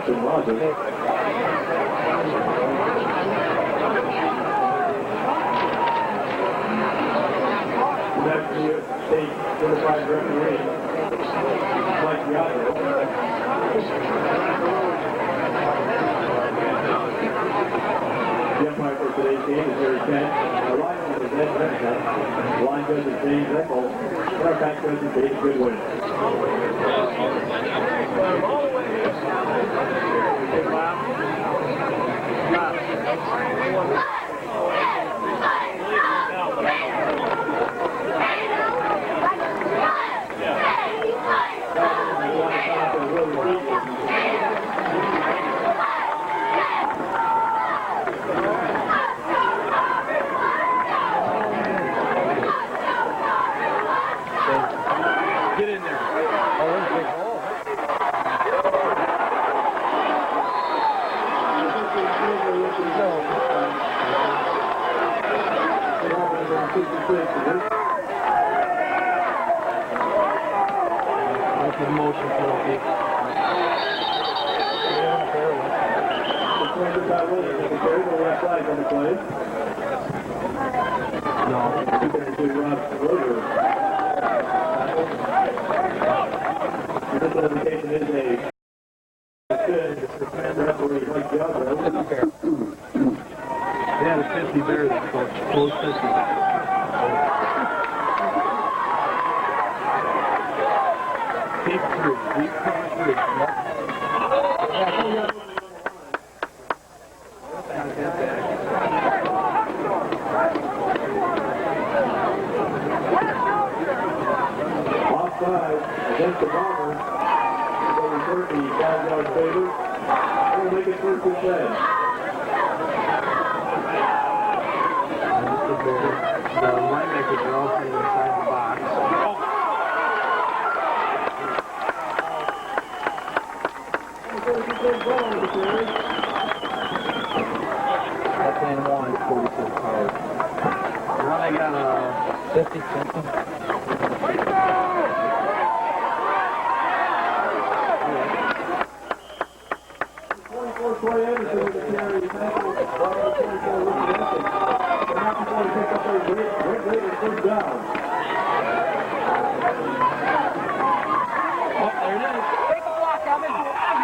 Justin Rogers. Next year, state certified referee, Mike Biagio. The umpire for today's game is Harry Kent. Our line is Ed Renka. Line judge is James Eckel. And our back judge is Dave Goodwin. Get in there. Motion penalty. The left side on the play. This notification is a referee Mike Biagio. Yeah, the 50 there, that's close 50. Deep cover three. Offside against the Bombers. They return the 5-yard favor. They'll make it 1st The linebackers are all playing inside the box. That's in 46 cards. Now they got a 50 something. Troy Anderson with the carry. He's back with 24 with the Essex. They're not going to pick up a great first down. Oh, there it is. Take a block, Evan. I'm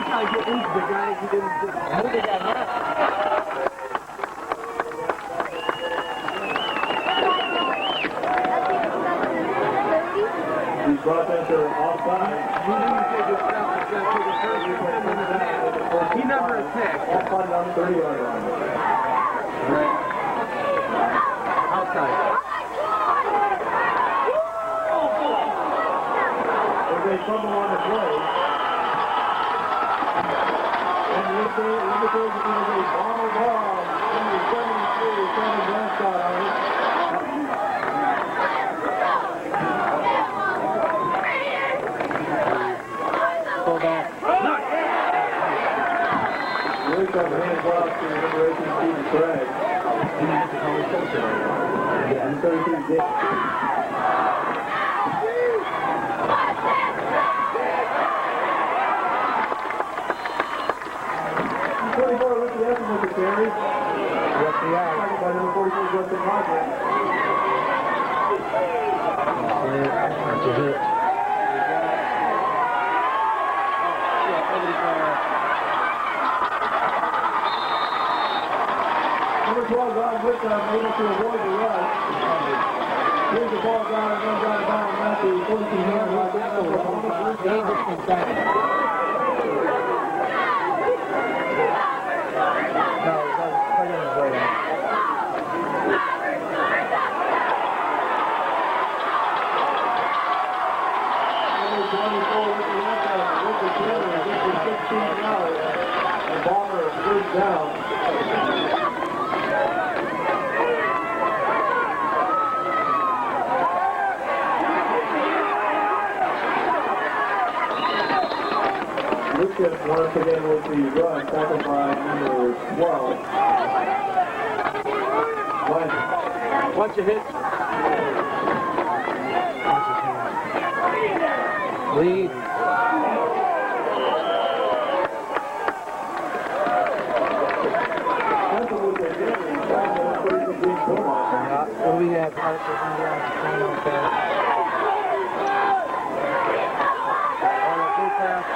trying to get into the guy who didn't get it. Who did that? These broadcasts are offside. He never attacked. Offside on the 30-yard line. Right. Outside. There's a fumble on the play. And this is a ball ball. Number 73, Kevin Westcott on it. Looks like the hands off to number 18, Stephen Craig. Yeah, and 33 Dick. Ricky Evans with the carry. Yes, he has. Second by number 44, Justin Rogers. That's a hit. Number 12, Ron Whitcomb, able to avoid the rush. Here's the ball down and runs out of bounds at the 14-yard line. The Bomber is first down. Lucas once again with the run, tackled by number 12. Bunch of hits. Lead. What do we have?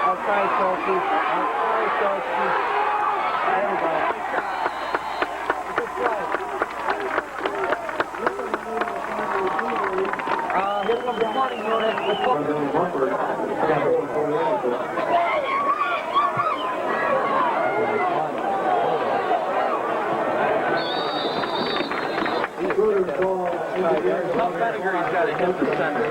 Outside Chelsea. Outside Chelsea. There we go. Here comes the money unit. How Pettigrew's got to hit the center.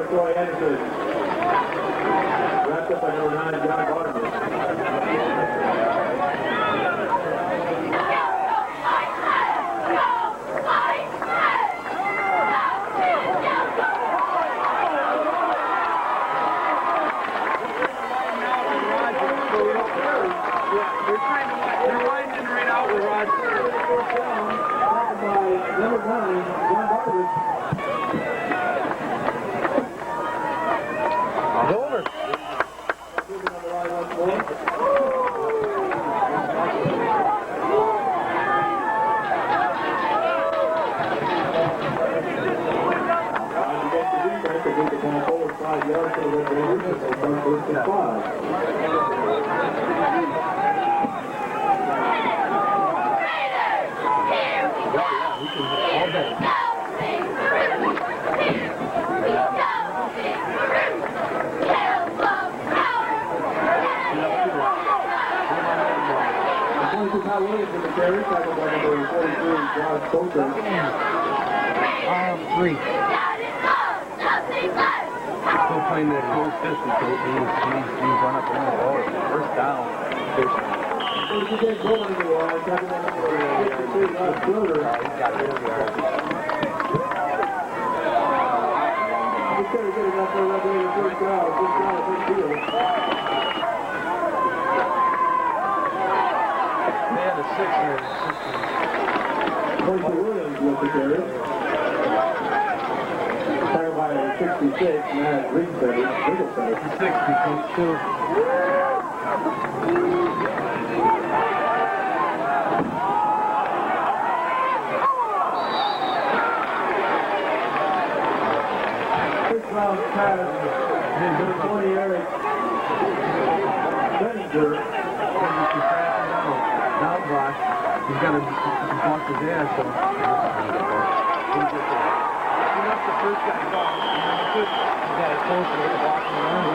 Troy Anderson. Wrapped up by number 9, John Barnabas. They're winding right out with Roger. By number 9, John Barnabas. Over. Moving on the line once more. To get the defense, they move the ball forward 5 yards to the Red Raiders, and they start first and 5. All day. 22 Kyle Williams in the carry, tackled by number 43, John Colton. 3. Still playing that close distance, so he's run up and oh, first down. First again, going to the line, tackled by number 52, John Schroeder. He's got it. He's going to get enough for Red Raiders first down, big deal. They had a 6 here. 22 Williams with the carry. Tackled by 66, Matt Greenstead. 60, coach 2. First round pass, number 20, Eric Benninger. Now block. He's got to block his ass, so. He's not the first guy involved. He's got it close to the block in the line.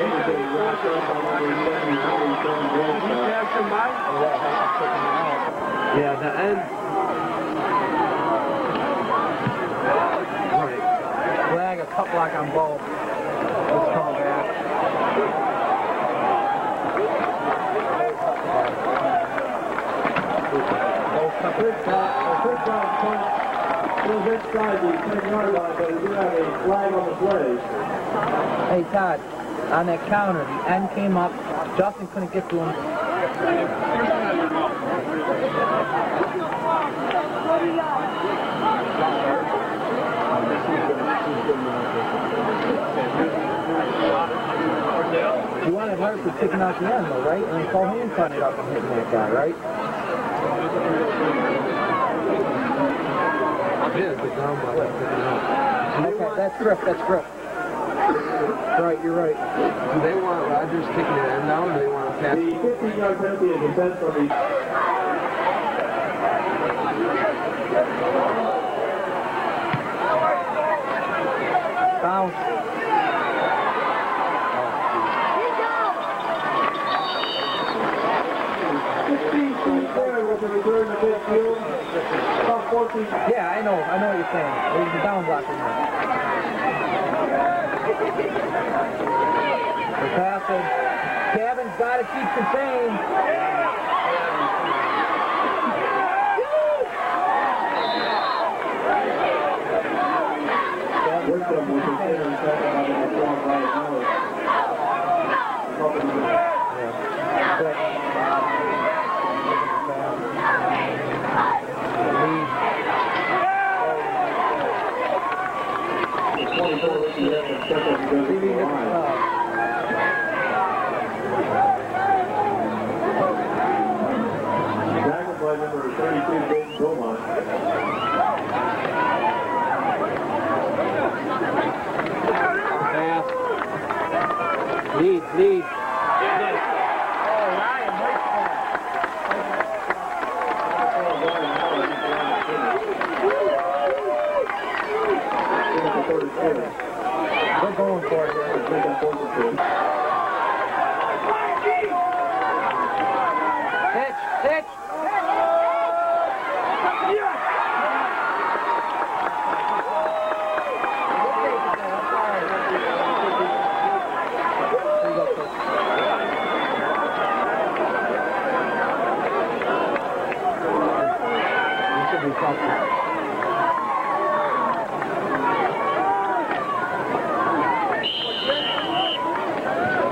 He's passing by? Yeah, the end. Right. Flag, a cut block on both. Let's call back. First down punt goes inside the 10-yard line, but we do have a flag on the play. Hey, Todd, on that counter, the end came up. Justin couldn't get to him. You wanted her for taking out the end, though, right? And then Cohen cutting it up and hitting that guy, right? Okay, that's grip, that's grip. Right, you're right. Do they want Rodgers kicking the end down, or do they want to pass? The 15-yard penalty is defense from the... Bounce. 16 feet there with the return to midfield. About 14. Yeah, I know what you're saying. There's the down block in there. They're passing. Kevin's got to keep contained. Wisdom was considered second by the Justin goes to the line. Tackle by number 32, James Beaumont. Pass. Lead. They're going for it here. Pitch.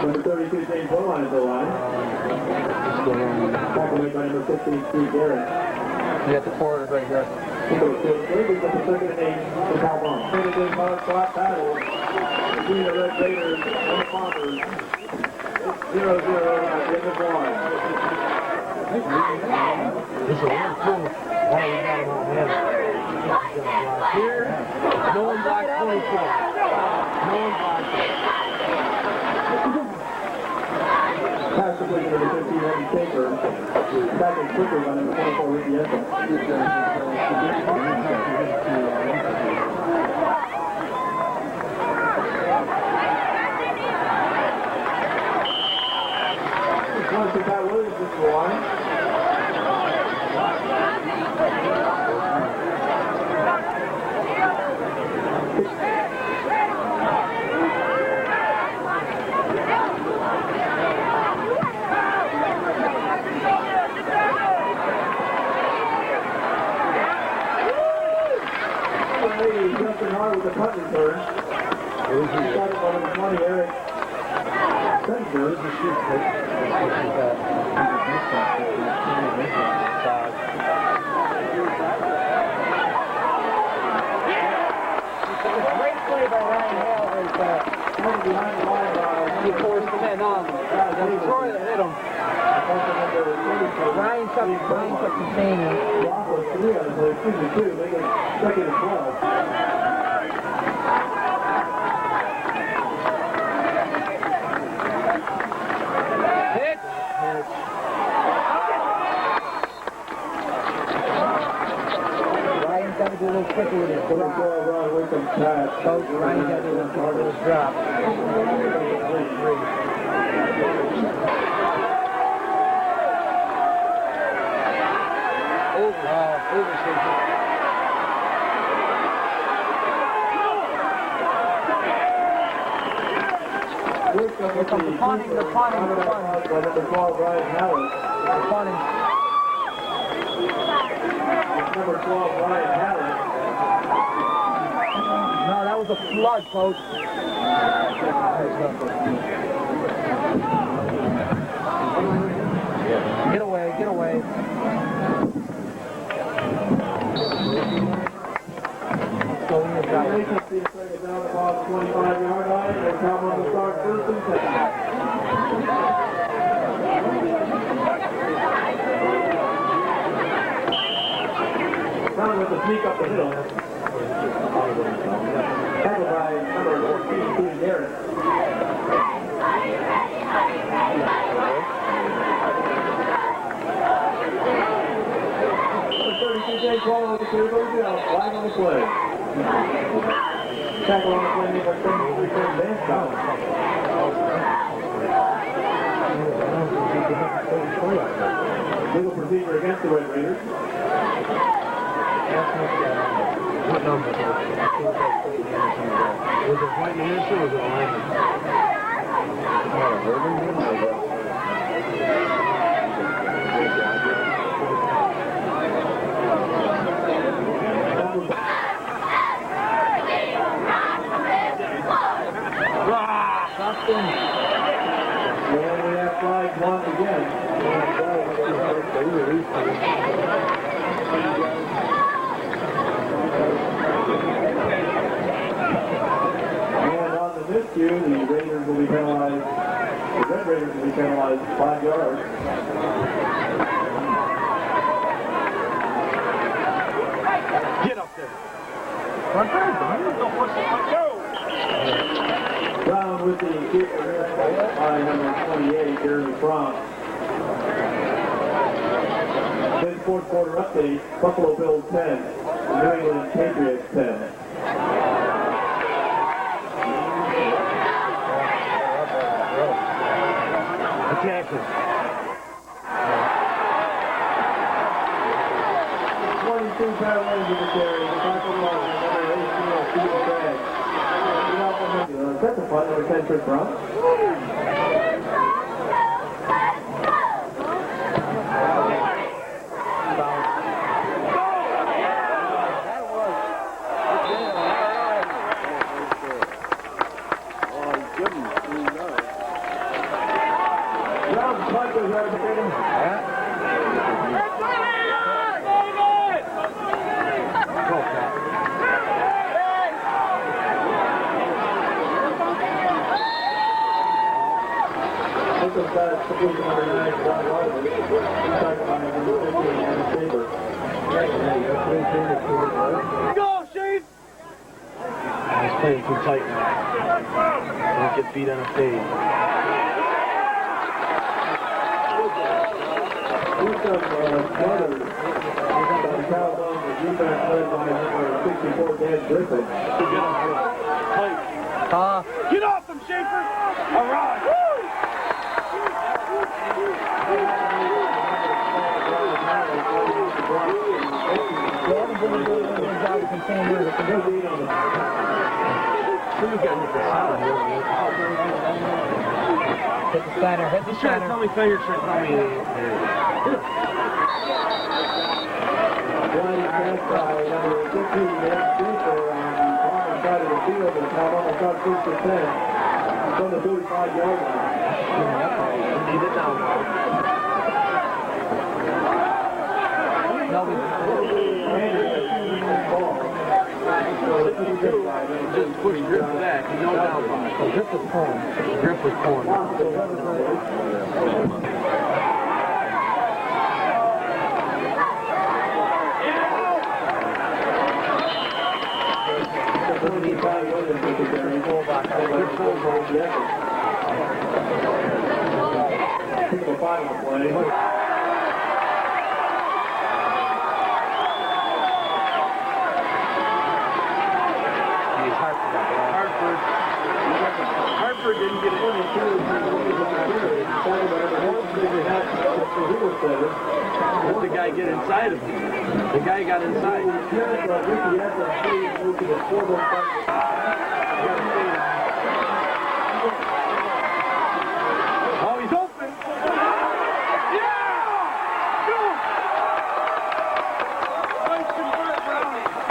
Number 32, James Beaumont is the line. Tackle made by number 15, Steve Garrett. You got the forward right here. He goes to the third, with the second and 8 for Calvon. It is a hard-fought battle between the Red Raiders and the Bombers. It's 0-0 at the end of one. It's a 1-2. Oh, we got him on him. Here, no one blocked 24. No one blocked it. Pass the play to number 15, Eddie Taker. Tackle quicker by number 24, Ricky Ethel. Once to Pat Williams is the line. Justin Hart with the punt return. Started by number 20, Eric Spencer. Great play by Ryan Hale right there. Behind the line, He forced him in on him. Troy hit him. Ryan took containing. Rock was 3 on the play, 2-2, make it second and 12. Ryan's got to do a little quicker with his drop. Away from Pat. Coach, Ryan's got to do a little quicker with his drop. Here comes the punting. By number 12, Ryan Howard. The punting. Number 12, Ryan Howard. No, that was a flood, Coach. Get away. Go in the drop. Down the ball 25-yard line. And Calvin will start first and 10. Calvin with the sneak up the middle. Tackled by number 14, Steve Garrett. Number 32, Jay Cole with the clear goes down. Flag on the play. Tackle on the play made by 73, Craig Bancroft. Legal procedure against the Red Raiders. What number? Was it white answer or was it a And we have flags once again. And on the miscue, issue. The Raiders will be penalized. The Red Raiders will be penalized 5 yards. Get up there. Front there, Brown with the kick by number 28, Jeremy Frank. Then fourth quarter update, Buffalo Bills 10, New England Patriots 10. Attackers. 22 Pat Williams in the carry, the tackle block, number 18, Steve Bragg. That's a fun number 10, Chris Brown. Go, Shane! He's playing too tight now. Don't get beat on a fade. Get off him, Schaefer! All right! Hit the center, hit the center. Tell me finger trick, tell me. From the 35-yard line. Need it down. No, we just push grip back, no down by. so grip was pulling. Grip was pulling. People find the play. Hartford didn't get in until Let the guy get inside of him. The guy got inside. Oh, he's open. Yeah! Go! Nice convert, Brownie.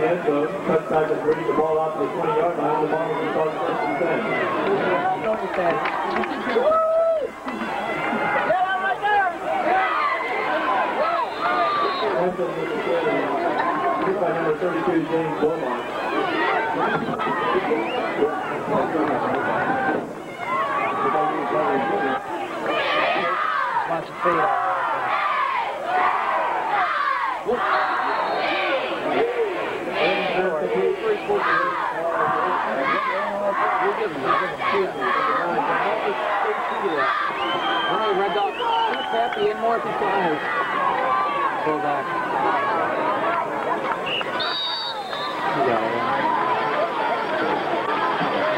the end zone. Cuts back and brings the ball out to the 20-yard line. The ball is on first and 10. By number 32, James Beaumont. Lots of fade out. Red Dog, happy and more flyers. Pull back.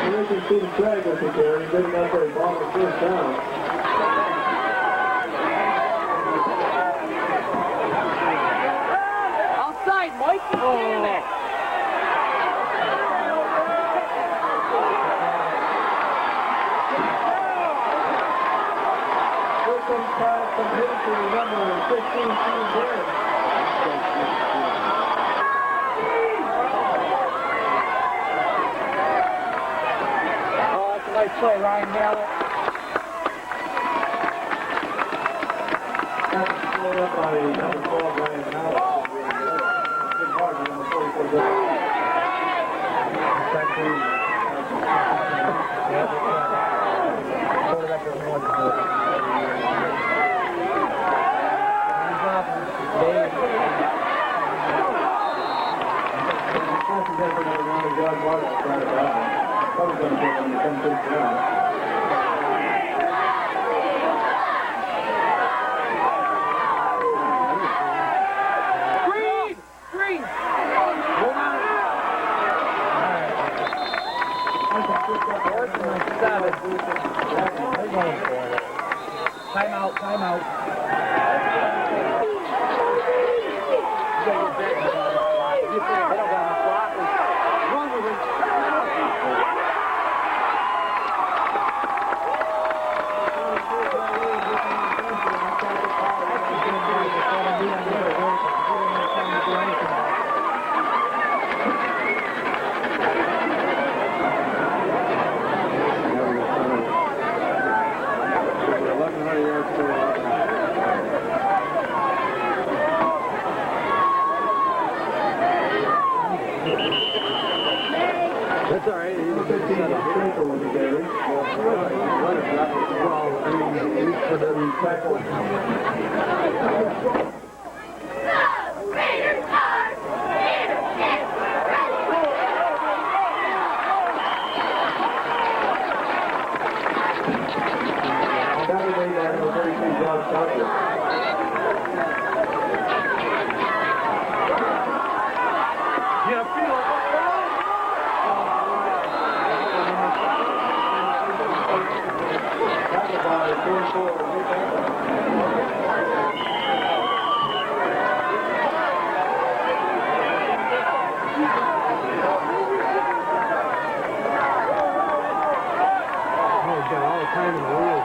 American Stephen Craig was the carry, big enough for a ball on first down. Outside, Mike. Oh. Here comes pass from Hinckley, number 16, Steve Barrett. Nice play, Ryan Mallett. Slowed up by number 12, Ryan Mallett. Good hard, number 44. Quarterback doesn't know what to do. He's up. Dave. He's had another round of John Martin trying to back him. Probably going to get him to come first down. Green! Hold on. Timeout. That's all right. Number 15 is Sprinkle with the carry. Well, I mean, for the tackle. Saturday, number 32, John Stockton. All the time in the world.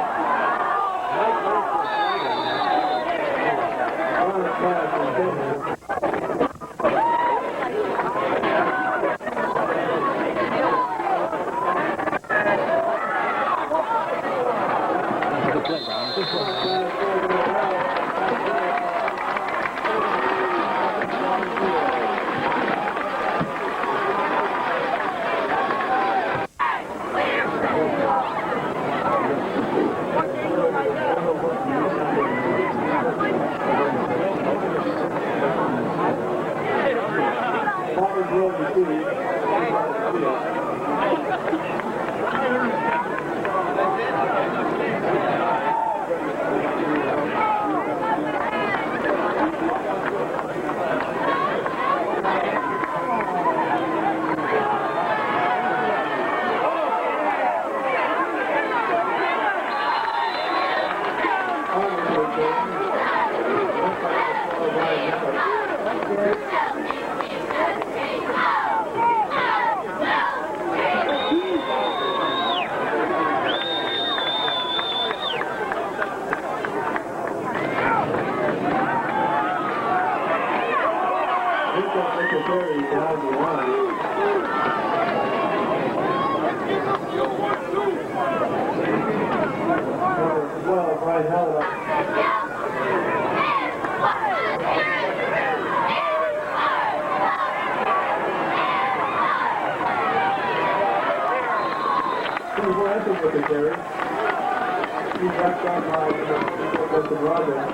with the carry. He's backed on by Justin Rogers.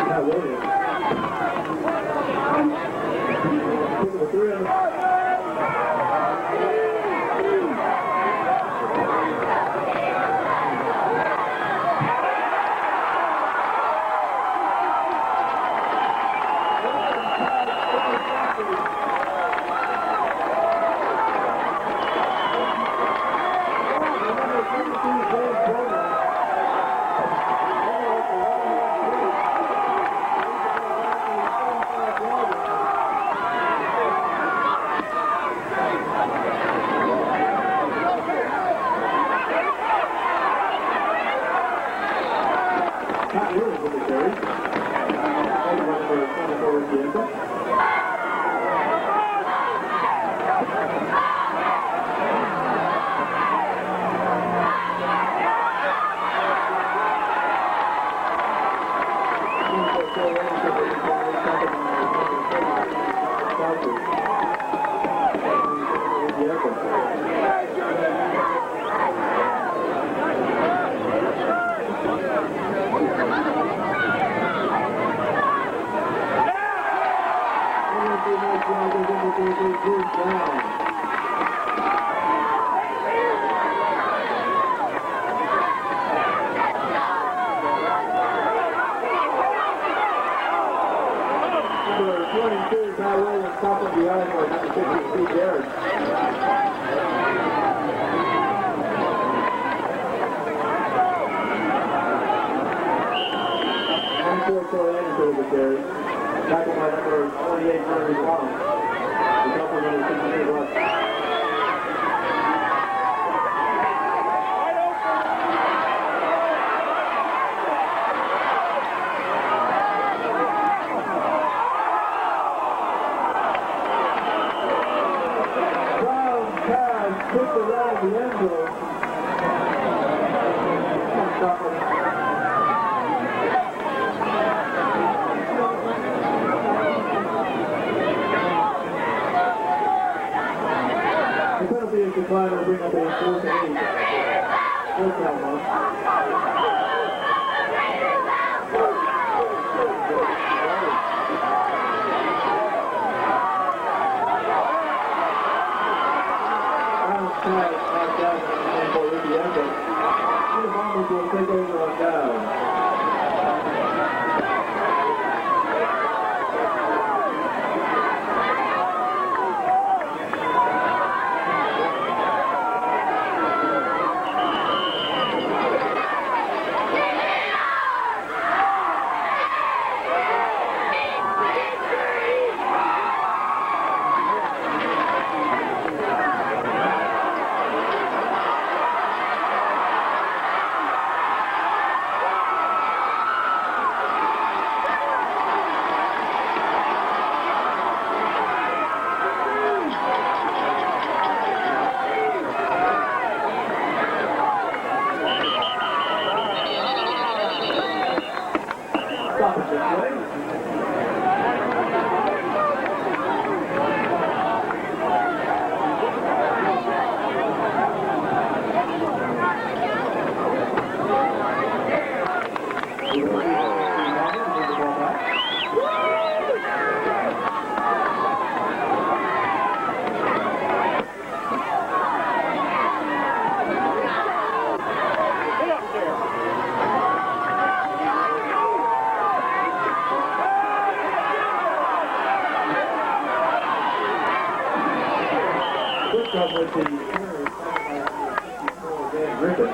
Matt Williams. Taking the 3 on the... Tackled by number 28, Jeremy Brown. The couple number 68 left. Brown pass kicked around the end zone. Decline will bring up a 4-8. 4th down one. Brown's pass knocked down for Ricky Evans. The Bombers will take over on down. With the Griffin.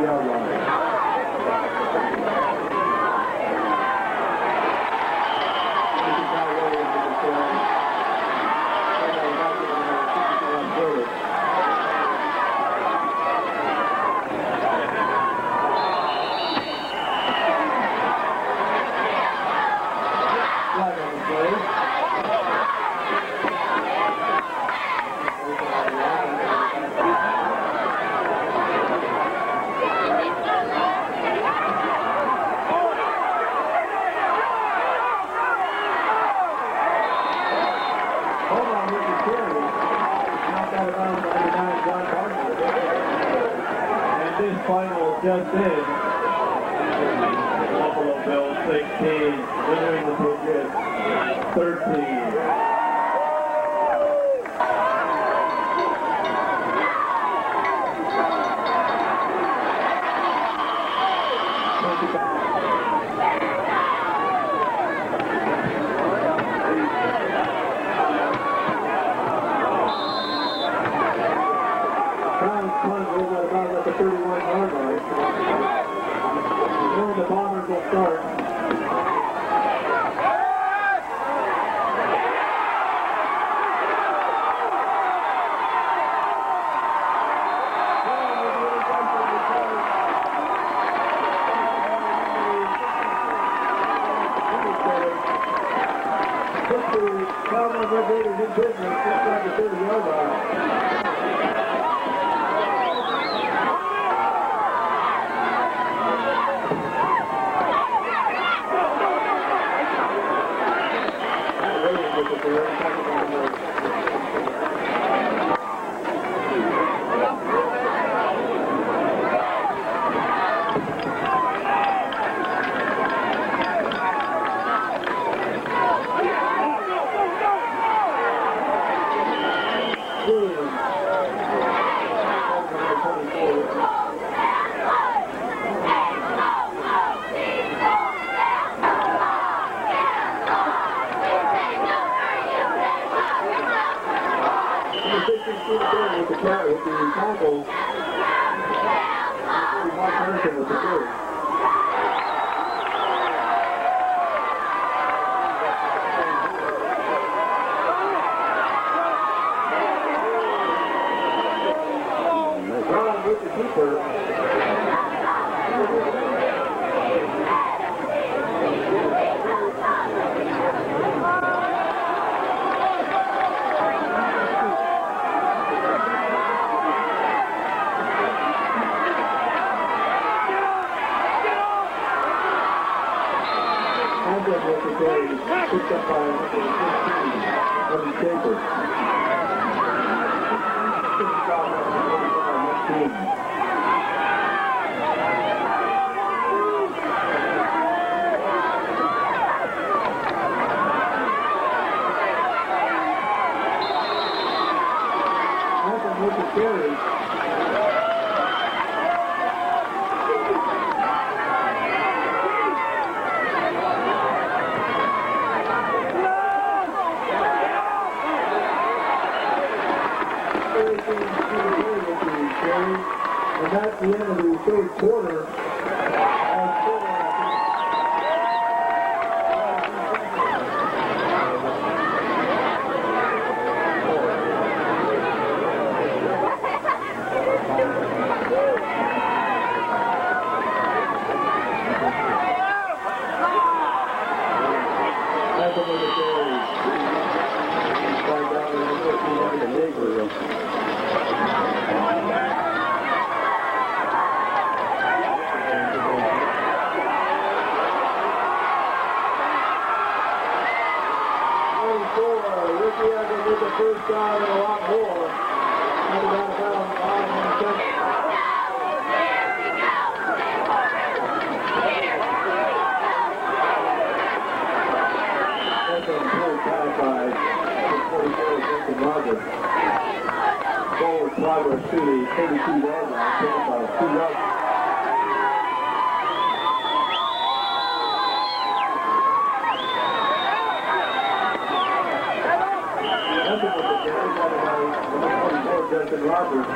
30-yard line. Final just in. Buffalo Bills 16, New England Patriots 13. About the 31-yard line. And the Bombers will start. Put the Cowboys Red Raiders in business inside the 30-yard line. Picked up by 15 from the Capers. Anthem with the carry. And that's the end of the third quarter. First down and a lot more. And about that's a full time by 44 Justin Rogers. Forward progress to the 32-yard line, picked up by 2 yards. Justin Rogers.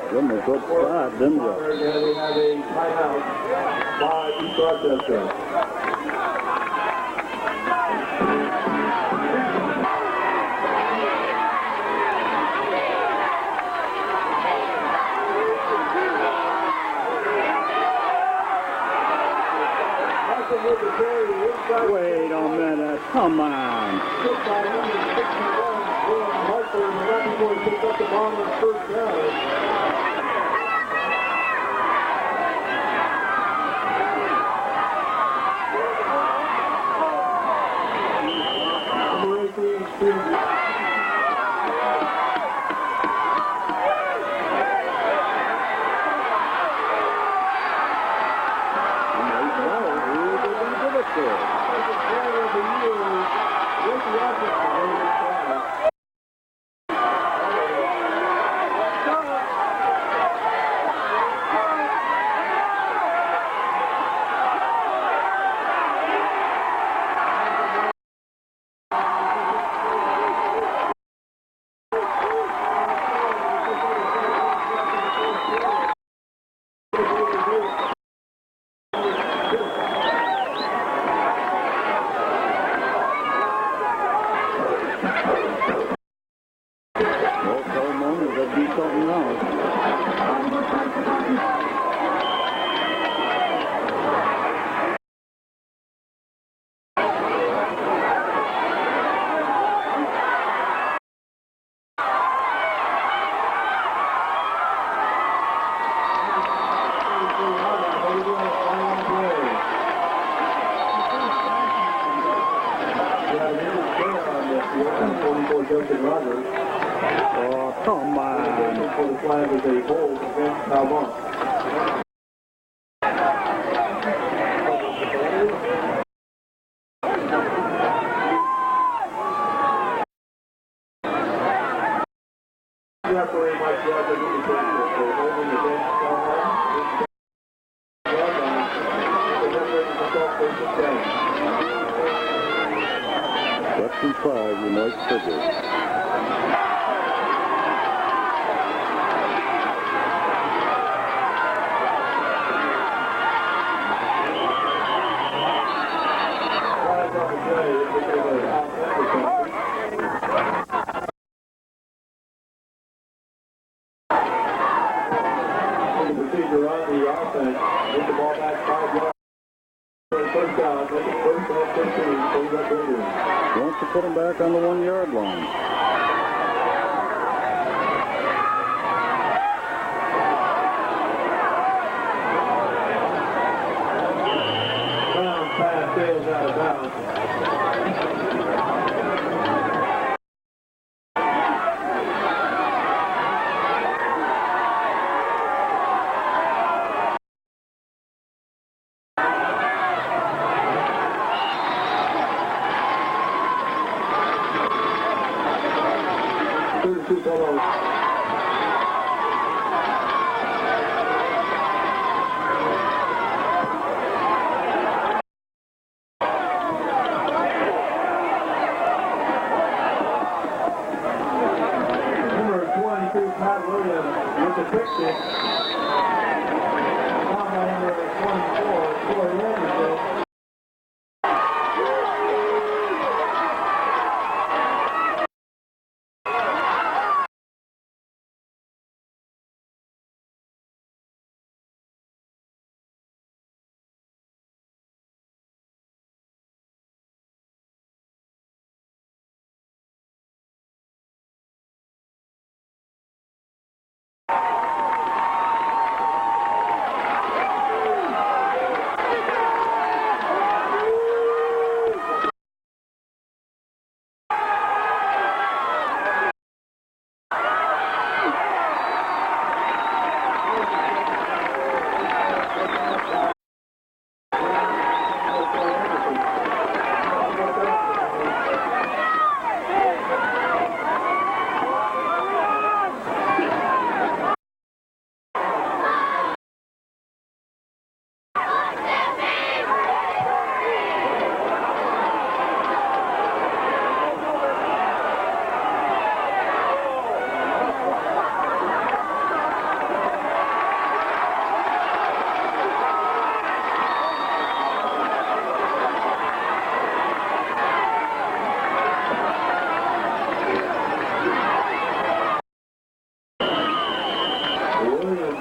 Give them a good start, didn't you? Again, we have a timeout by East Rochester. Wait a minute, come on. Before he picked up the ball on his first down. Oh, come on. For the flag is a hold against Calvin. Referee Mike Rogers indicates that the holding against Calvin. Left and 5, you might figure. Procedure on the offense. Get the ball back 5 yards. First down. Make it first and 15 for the Red Raiders. Wants to put him back on the 1 yard line. Brown pass sails out of bounds. Pat Williams with the quick kick. Found by number 24, Corey Anderson.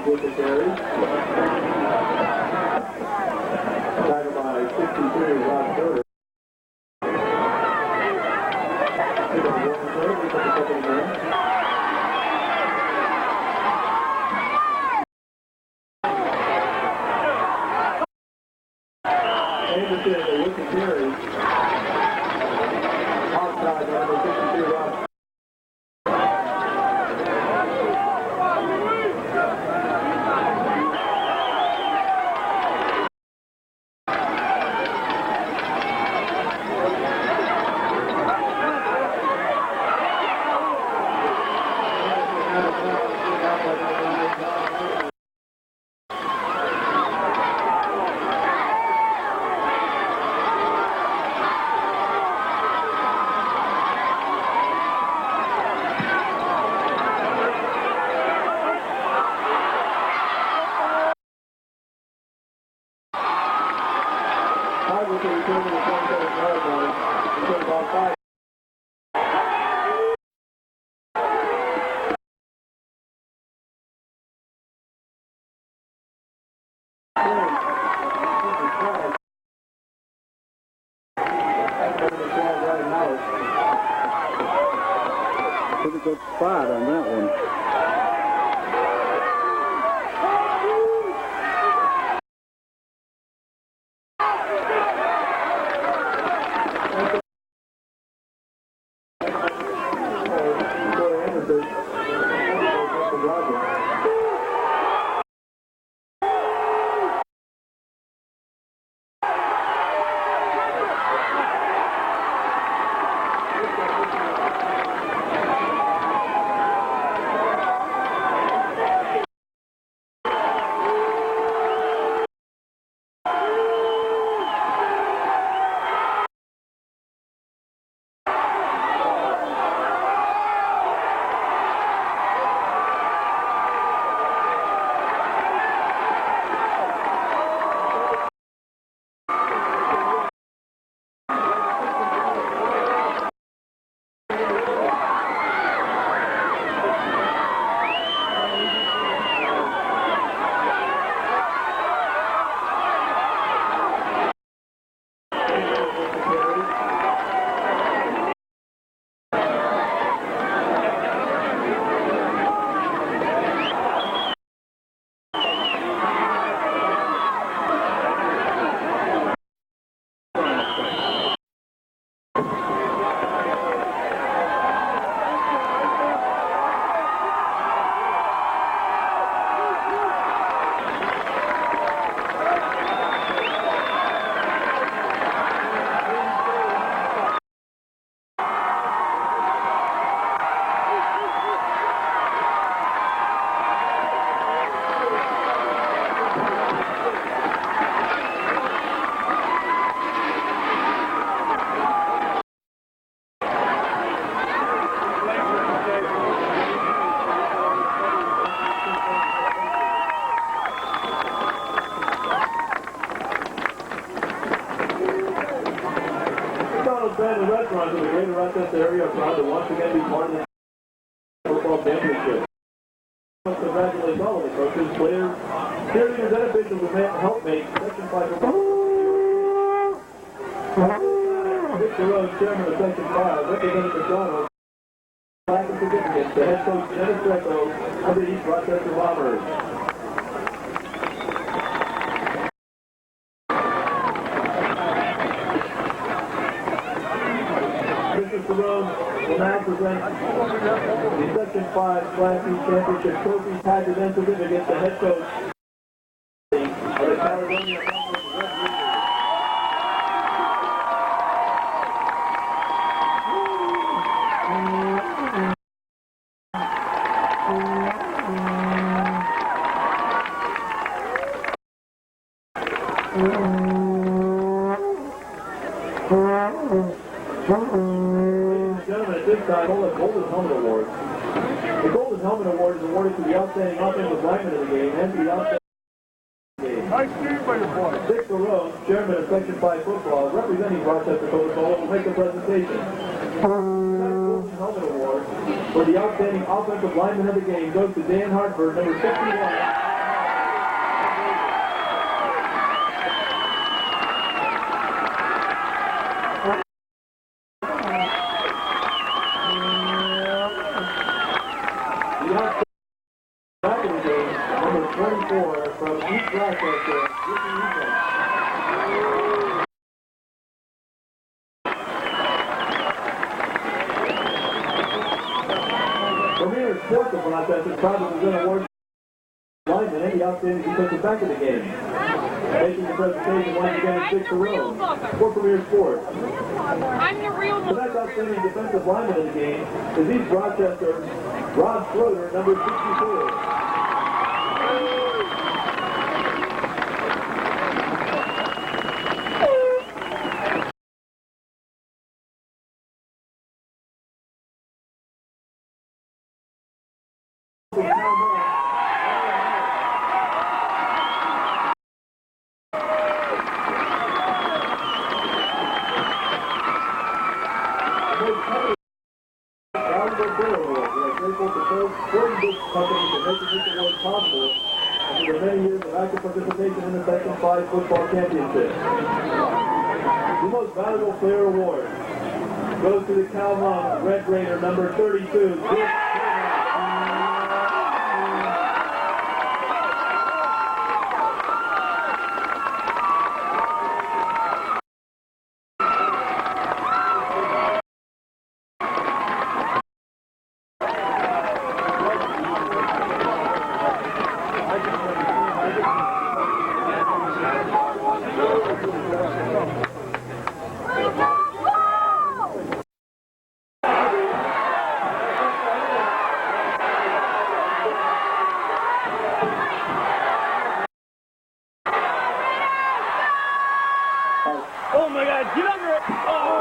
with the carry. Tackled by 63, Rob Schroeder. Pick up the one play, pick up the second again. Anderson with the carry. Outside, number 52, Rob. With the return to the 27-yard line, it's about 5. Pretty good spot on that one. The restaurants in the greater Rochester area are proud to once again be part of the football championship. Congratulations all of the coaches, players, cheerleaders, and officials who helped make Section 5 football. Victor Rose, chairman of Section 5, representing the Toronto, flag and certificates, the head coach Dennis Greco of the East Rochester Bombers. Will now present the Section 5 Class E Championship trophy, patches, and certificates to head coach of the Caledonia Conference Red Gentlemen, at this time, the Golden Helmet Award. The Golden Helmet Award is awarded to the outstanding offensive lineman of the game and to the outstanding game. Nice game by your boy. Victor Rose, chairman of Section 5 football, representing Rochester Coca-Cola, will make the presentation. The Golden Helmet Award for the outstanding offensive lineman of the game goes to Dan Hartford, number 61. 24 from East Rochester. Premier Sports of Rochester is proud to present awards lineman and the outstanding defensive back of the game. Making the presentation once again in 6th row for Premier Sports. I'm the real one. Tonight's outstanding defensive lineman in the game is East Rochester, Rod Schroeder, number 62. Companies for making this award possible and for the many years of active participation in the Section 5 football championship. The most valuable player award goes to the Cal Mom Red Raider number 32. Oh my God, get under it! Oh!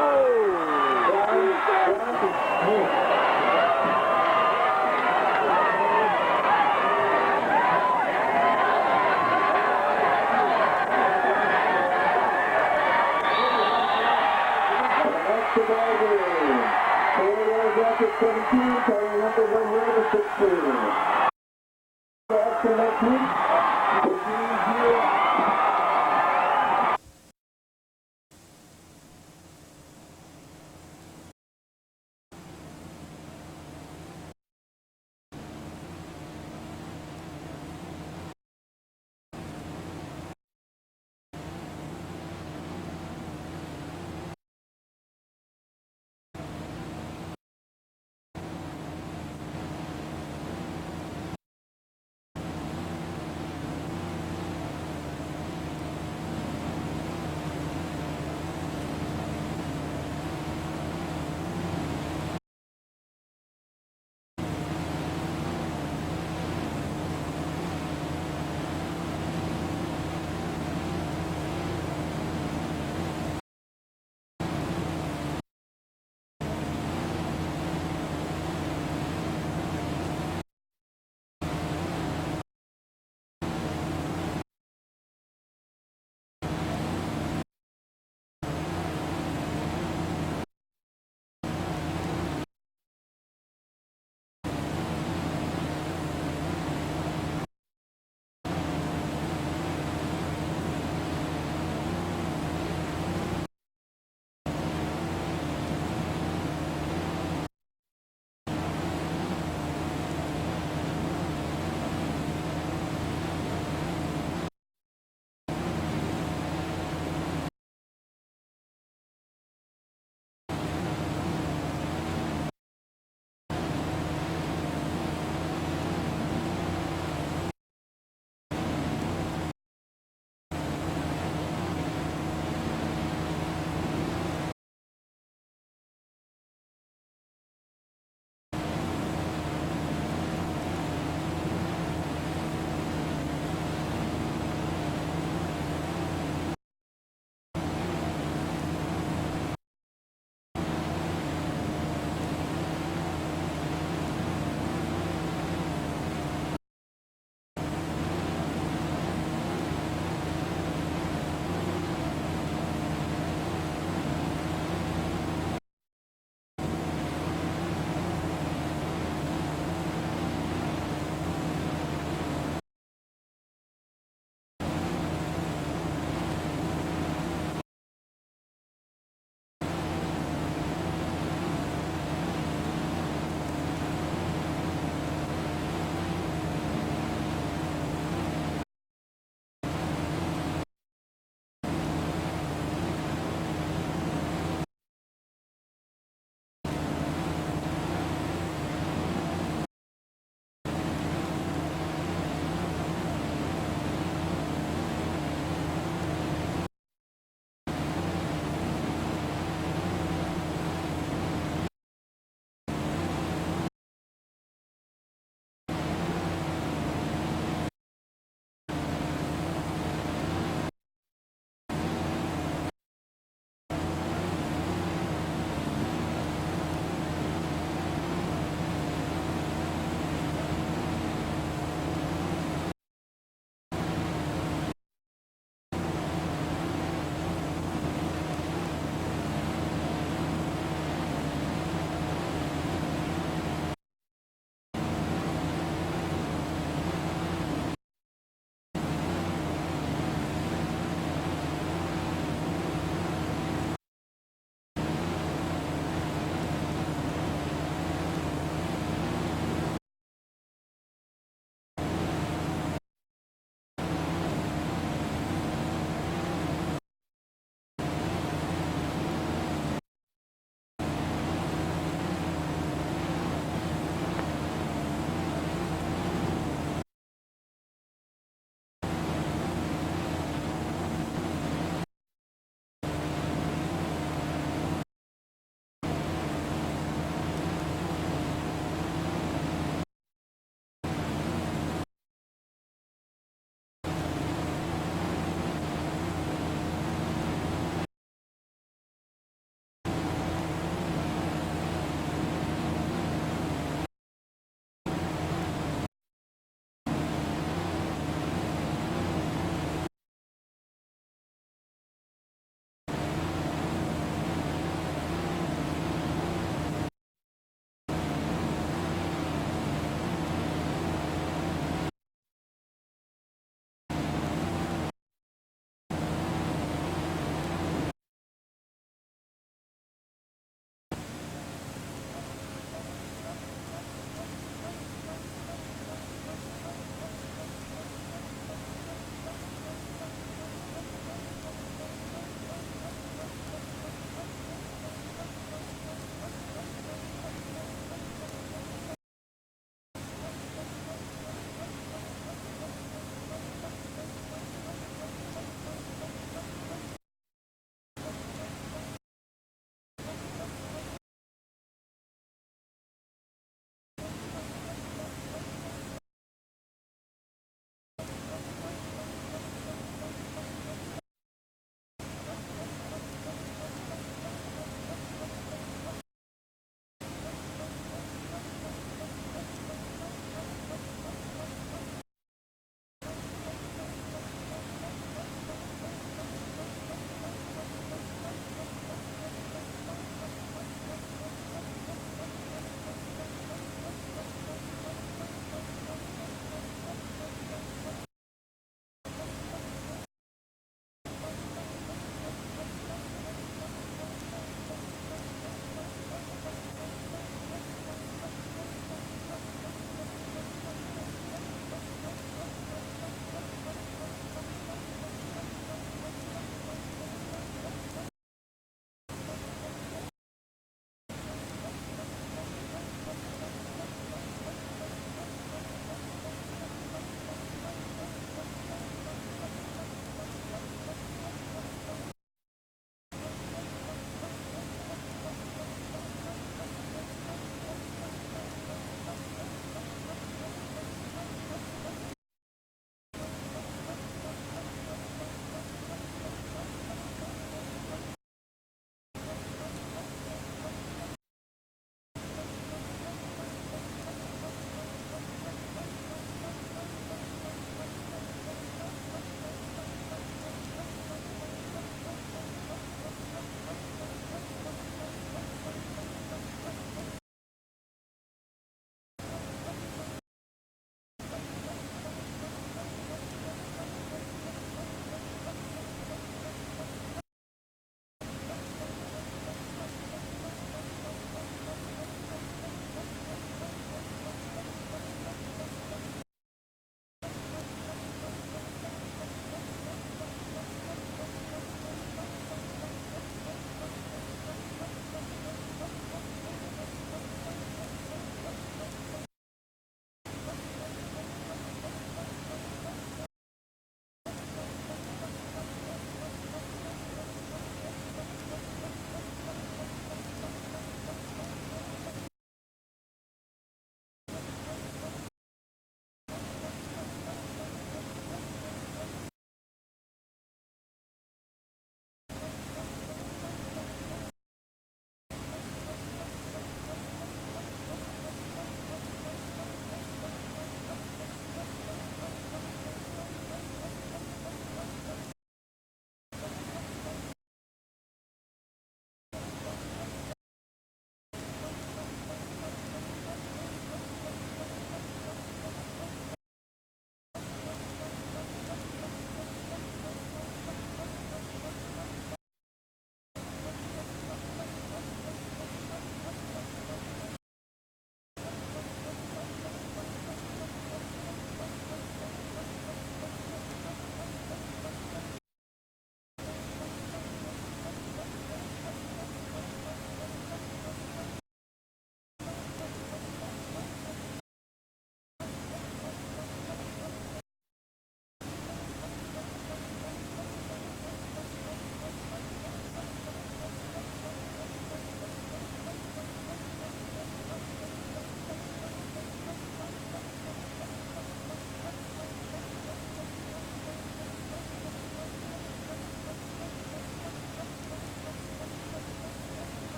Bracket 17, carrying number 116. Extra 19, 15-0.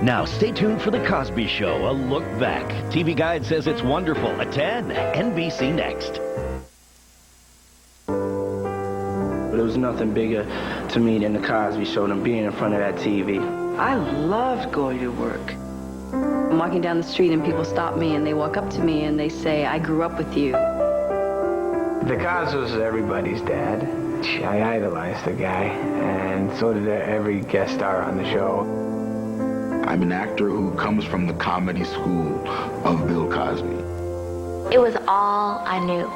Now, stay tuned for The Cosby Show, a look back. TV Guide says it's wonderful. At 10, NBC Next. There was nothing bigger to me than The Cosby Show, than being in front of that TV. I loved going to work. I'm walking down the street and people stop me and they walk up to me and they say, I grew up with you. The Cosby was everybody's dad. I idolized the guy, and so did every guest star on the show. I'm an actor who comes from the comedy school of Bill Cosby. It was all I knew.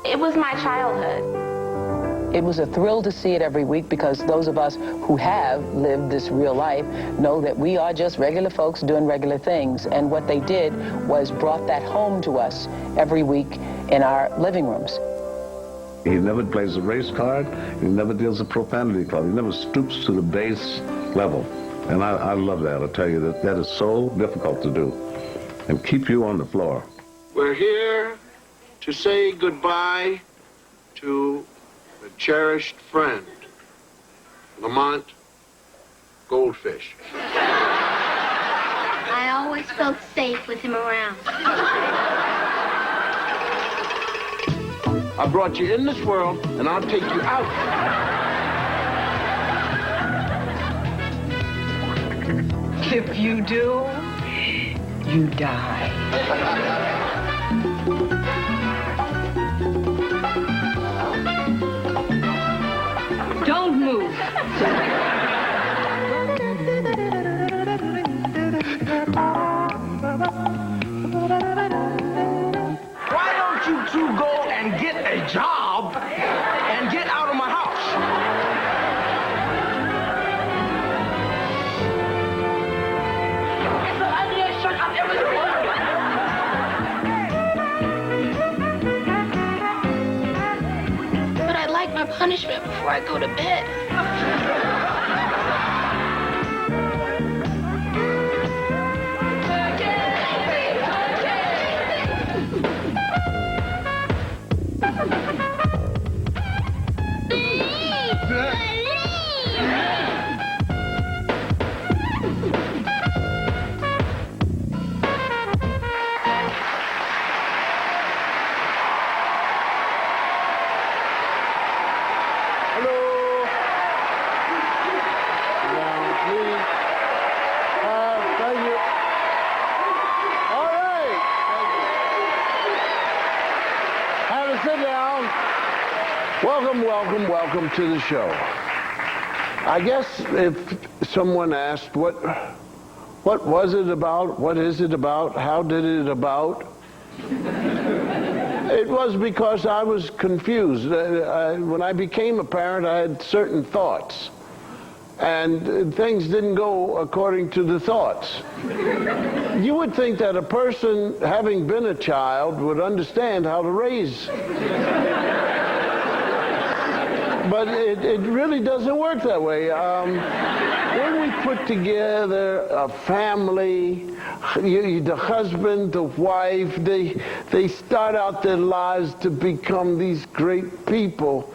It was my childhood. It was a thrill to see it every week because those of us who have lived this real life know that we are just regular folks doing regular things. And what they did was brought that home to us every week in our living rooms. He never plays a race card. He never deals a profanity club. He never stoops to the base level. And I love that. I tell you, that is so difficult to do and keep you on the floor. We're here to say goodbye to a cherished friend, Lamont Goldfish. I always felt safe with him around. I brought you in this world, and I'll take you out. If you do, you die. Don't move. Why don't you two go and get a job and get out of my house? It's the ugliest shirt I've ever seen. But I'd like my punishment before I go to bed. Welcome to the show. I guess if someone asked, what was it about? What is it about? How did it about? It was because I was confused. When I became a parent, I had certain thoughts. And things didn't go according to the thoughts. You would think that a person, having been a child, would understand how to raise. But it really doesn't work that way. When we put together a family, the husband, the wife, they start out their lives to become these great people.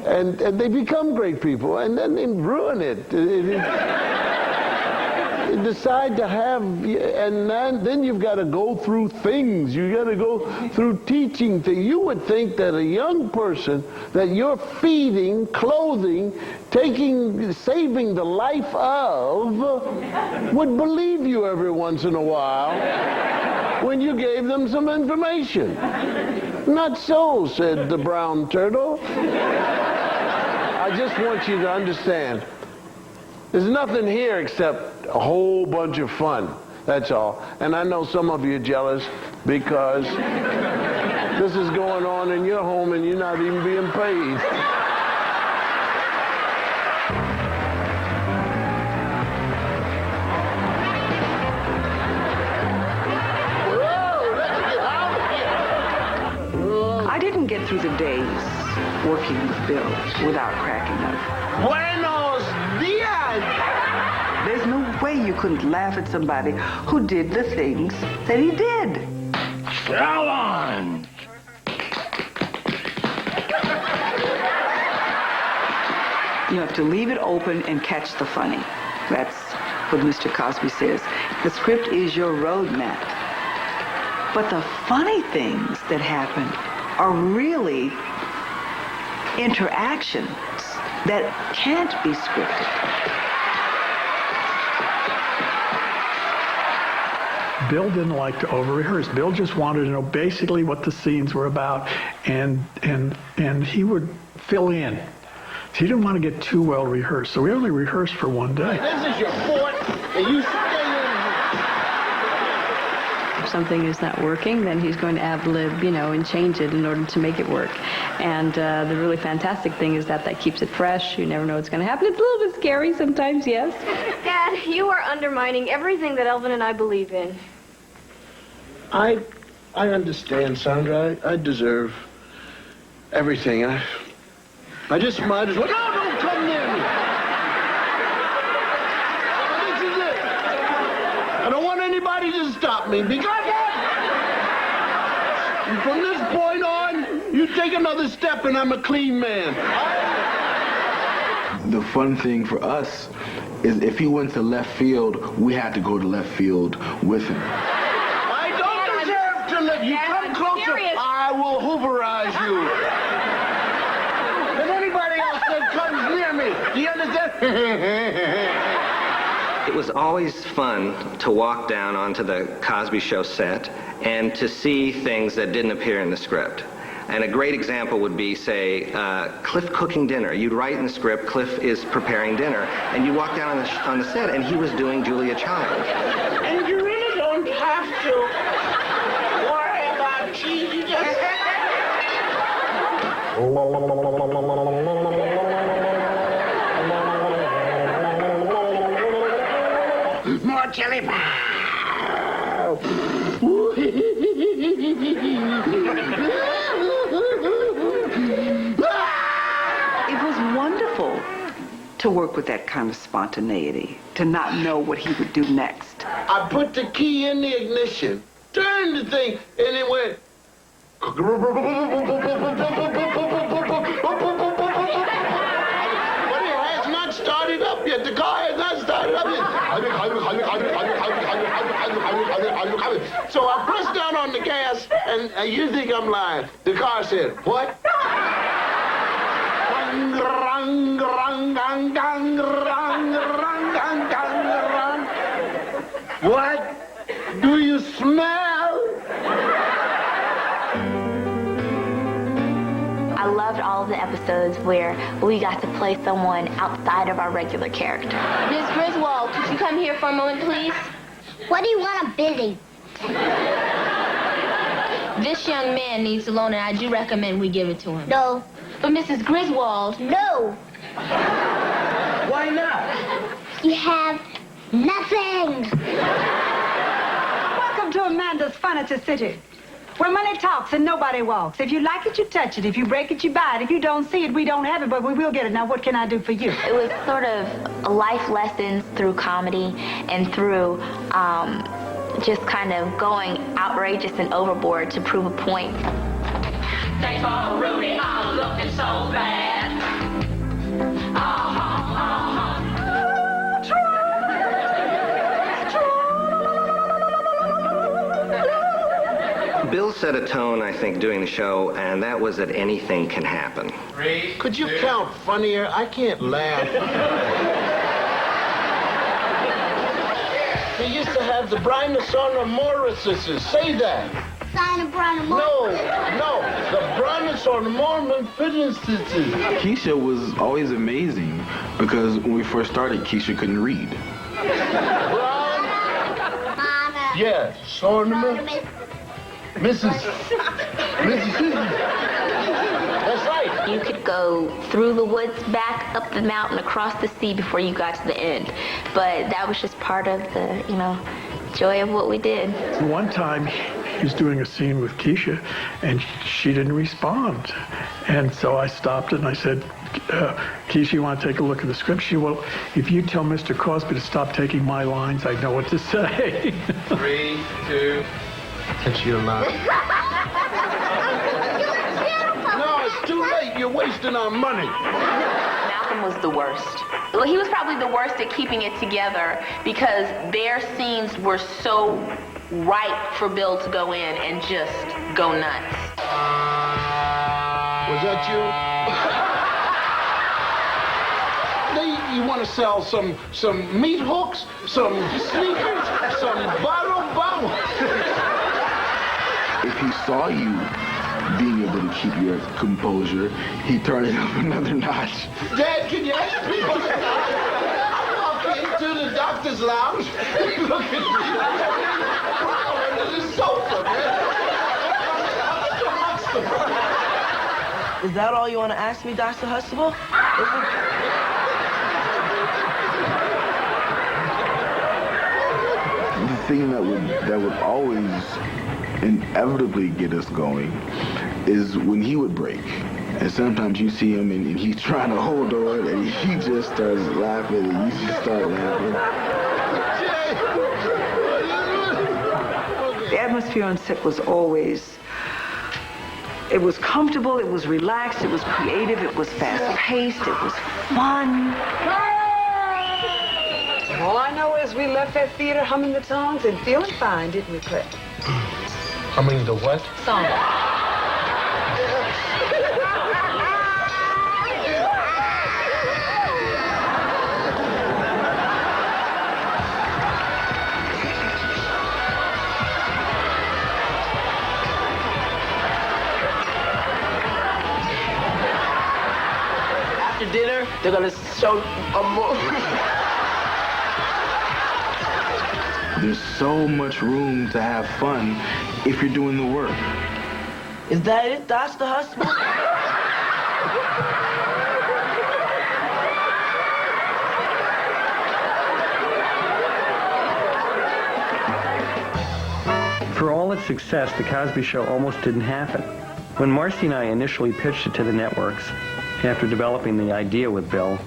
And they become great people, and then they ruin it. They decide to have, and then you've got to go through things. You've got to go through teaching things. You would think that a young person that you're feeding, clothing, saving the life of, would believe you every once in a while when you gave them some information. Not so, said the brown turtle. I just want you to understand, there's nothing here except a whole bunch of fun. That's all. And I know some of you are jealous because this is going on in your home and you're not even being paid. I didn't get through the days working with Bill without cracking up. Buenos dias! There's no way you couldn't laugh at somebody who did the things that he did. Alan! You have to leave it open and catch the funny. That's what Mr. Cosby says. The script is your roadmap. But the funny things that happen are really interactions that can't be scripted. Bill didn't like to over-rehearse. Bill just wanted to know basically what the scenes were about, and he would fill in. He didn't want to get too well rehearsed, so we only rehearsed for one day. This is your fort, and you stay in. If something is not working, then he's going to ad-lib, and change it in order to make it work. And the really fantastic thing is that keeps it fresh. You never know what's going to happen. It's a little bit scary sometimes, yes. Dad, you are undermining everything that Elvin and I believe in. I understand, Sandra. I deserve everything. I just might as well. No, don't come near me. This is it. I don't want anybody to stop me because from this point on, you take another step and I'm a clean man. The fun thing for us is if he went to left field, we had to go to left field with him. I don't deserve to live. You come closer, I will hooverize you. If anybody else that comes near me, do you understand? It was always fun to walk down onto the Cosby Show set and to see things that didn't appear in the script. And a great example would be, say, Cliff cooking dinner. You'd write in the script, Cliff is preparing dinner, and you walk down on the set, and he was doing Julia Child. And you really don't have to worry about cheese. You just... More chili pie. It was wonderful to work with that kind of spontaneity, to not know what he would do next. I put the key in the ignition, turned the thing, and it went. But it has not started up yet. The car has not started up yet. So I pressed down on the gas, and you think I'm lying. The car said, what? What do you smell? I loved all of the episodes where we got to play someone outside of our regular character. Miss Griswold, could you come here for a moment, please? What do you want? I'm busy. This young man needs a loan, and I do recommend we give it to him. No. But Mrs. Griswold... No. Why not? You have nothing. Welcome to Amanda's Furniture City, where money talks and nobody walks. If you like it, you touch it. If you break it, you buy it. If you don't see it, we don't have it, but we will get it. Now, what can I do for you? It was sort of life lessons through comedy and through just kind of going outrageous and overboard to prove a point. Thanks for Rudy, I'm looking so bad. Bill set a tone, I think, doing the show, and that was that anything can happen. Could you count funnier? I can't laugh. He used to have the Brontosaurus. Say that. No, the Brontosaurus. Keisha was always amazing because when we first started, Keisha couldn't read. Yeah, Sornamus. Mrs. That's right. You could go through the woods, back up the mountain, across the sea before you got to the end. But that was just part of the, joy of what we did. One time, he was doing a scene with Keisha, and she didn't respond. And so I stopped and I said, Keisha, you want to take a look at the script? She said, well, if you tell Mr. Cosby to stop taking my lines, I know what to say. 3, 2... And she'll not. No, it's too late. You're wasting our money. Malcolm Malcolm was the worst. Well, he was probably the worst at keeping it together because their scenes were so ripe for Bill to go in and just go nuts. Was that you? You want to sell some meat hooks, some sneakers, some bottle. If he saw you being able to keep your composure, he turned it up another notch. Dad, can you ask me? I walk into the doctor's lounge, look at me, crawling under the sofa, man. Is that all you want to ask me, Dr. Huxtable? The thing that would always inevitably get us going is when he would break. And sometimes you see him and he's trying to hold on and he just starts laughing and you just start laughing. The atmosphere on set was always, it was comfortable, it was relaxed, it was creative, it was fast-paced, it was fun. All I know is we left that theater humming the songs and feeling fine, didn't we, Cliff? Humming the what? Song. After dinner, they're going to show a movie. There's so much room to have fun if you're doing the work. Is that it, Dr. Huxtable? For all its success, The Cosby Show almost didn't happen. When Marcy and I initially pitched it to the networks, after developing the idea with Bill,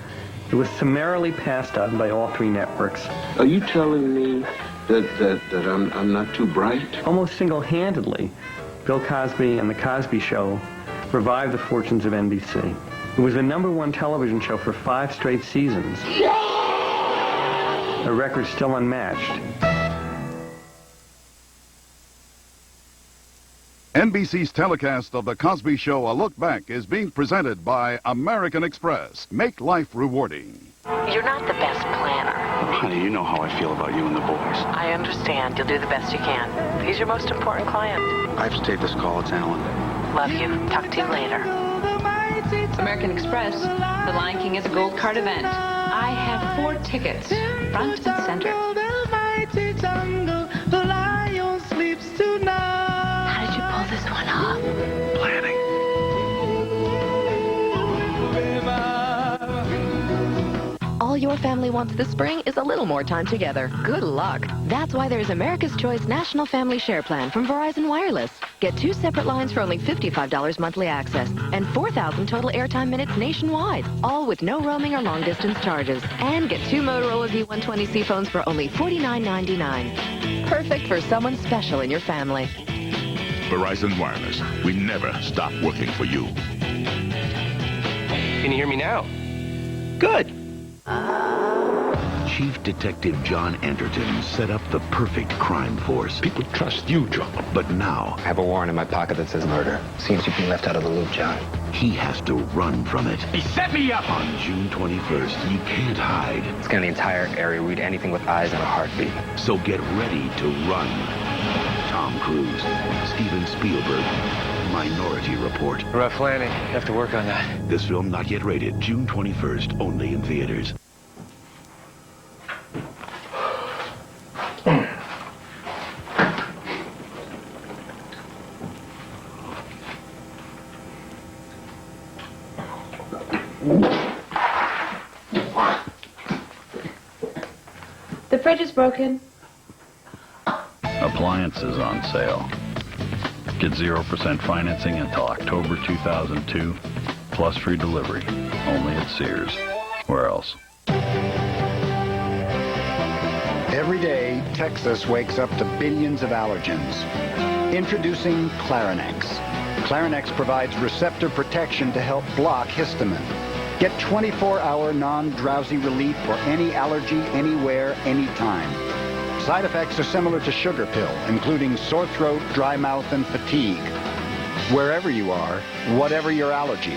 it was summarily passed on by all three networks. Are you telling me that I'm not too bright? Almost single-handedly, Bill Cosby and The Cosby Show revived the fortunes of NBC. It was the #1 television show for 5 straight seasons. A record still unmatched. NBC's telecast of The Cosby Show, A Look Back, is being presented by American Express. Make life rewarding. You're not the best planner. Honey, you know how I feel about you and the boys. I understand. You'll do the best you can. He's your most important client. I have to take this call. It's Alan. Love you. Talk to you later. American Express, The Lion King is a gold card event. I have 4 tickets, front and center. How did you pull this one off? Planning. All your family wants this spring is a little more time together. Good luck. That's why there's America's Choice National Family Share Plan from Verizon Wireless. Get 2 separate lines for only $55 monthly access and 4,000 total airtime minutes nationwide, all with no roaming or long-distance charges. And get 2 Motorola V120C phones for only $49.99. Perfect for someone special in your family. Verizon Wireless. We never stop working for you. Can you hear me now? Good. Chief Detective John Anderton set up the perfect crime force. People trust you, John. But now... I have a warrant in my pocket that says murder. Seems you've been left out of the loop, John. he has to run from it. He set me up! On June 21st, you can't hide. Scan the entire area, read anything with eyes and a heartbeat. So get ready to run. Tom Cruise, Steven Spielberg, Minority Report. Rough landing. Have to work on that. This film not yet rated, June 21st, only in theaters. The fridge is broken. Appliances on sale. Get 0% financing until October 2002, plus free delivery. Only at Sears. Where else? Every day, Texas wakes up to billions of allergens. Introducing Clarinex. Clarinex provides receptor protection to help block histamine. Get 24-hour non-drowsy relief for any allergy, anywhere, anytime. Side effects are similar to sugar pill, including sore throat, dry mouth, and fatigue. Wherever you are, whatever your allergy,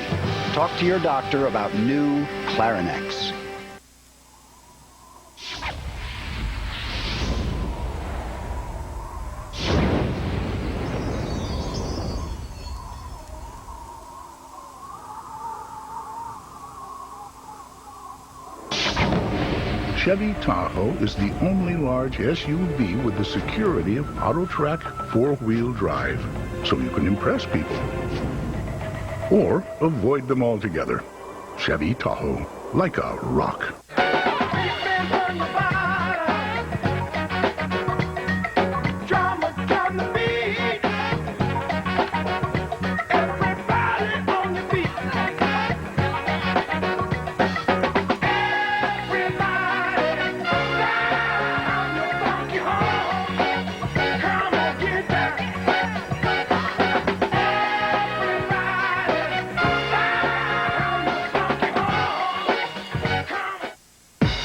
talk to your doctor about new Clarinex. Chevy Tahoe is the only large SUV with the security of AutoTrack 4-wheel drive, so you can impress people. Or avoid them altogether. Chevy Tahoe, like a rock.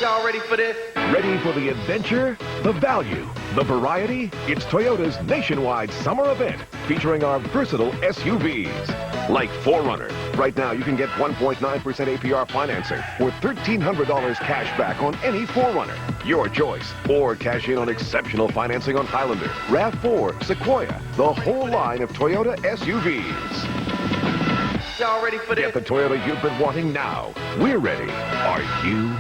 Y'all ready for this? Ready for the adventure, the value, the variety? It's Toyota's nationwide summer event featuring our versatile SUVs. Like 4Runner. Right now you can get 1.9% APR financing or $1,300 cash back on any 4Runner. Your choice. Or cash in on exceptional financing on Highlander, RAV4, Sequoia, the whole line of Toyota SUVs. Y'all ready for this? Get the Toyota you've been wanting now. We're ready. Are you?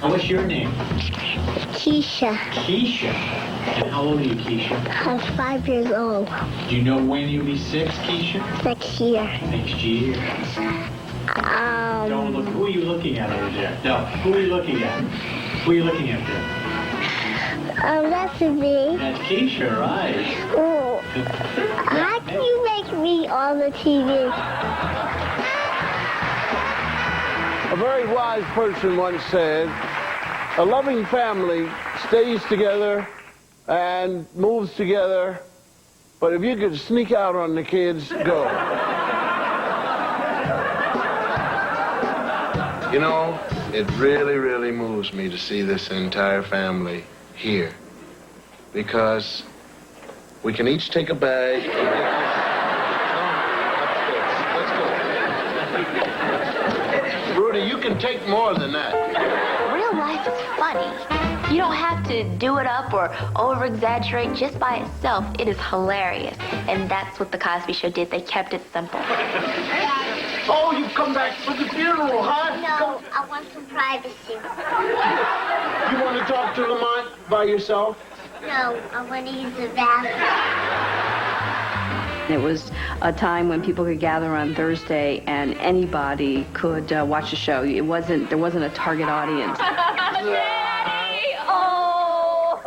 What's your name? Keisha. Keisha. And how old are you, Keisha? I'm 5 years old. Do you know when you'll be 6, Keisha? Next year. Next year. Don't look. Who are you looking at over there? No. Who are you looking at? Who are you looking at there? That's me. That's Keisha, right? Oh. How can you make me on the TV? A very wise person once said, a loving family stays together and moves together, but if you could sneak out on the kids, go. You know, it really, really moves me to see this entire family here, because we can each take a bag and Rudy, you can take more than that. Real life is funny. You don't have to do it up or over-exaggerate. Just by itself, it is hilarious. And that's what The Cosby Show did. They kept it simple. Oh, you've come back for the funeral, huh? No, I want some privacy. You want to talk to Lamont by yourself? No, I want to use the bathroom. It was a time when people could gather on Thursday and anybody could watch the show. There wasn't a target audience. Daddy! Oh!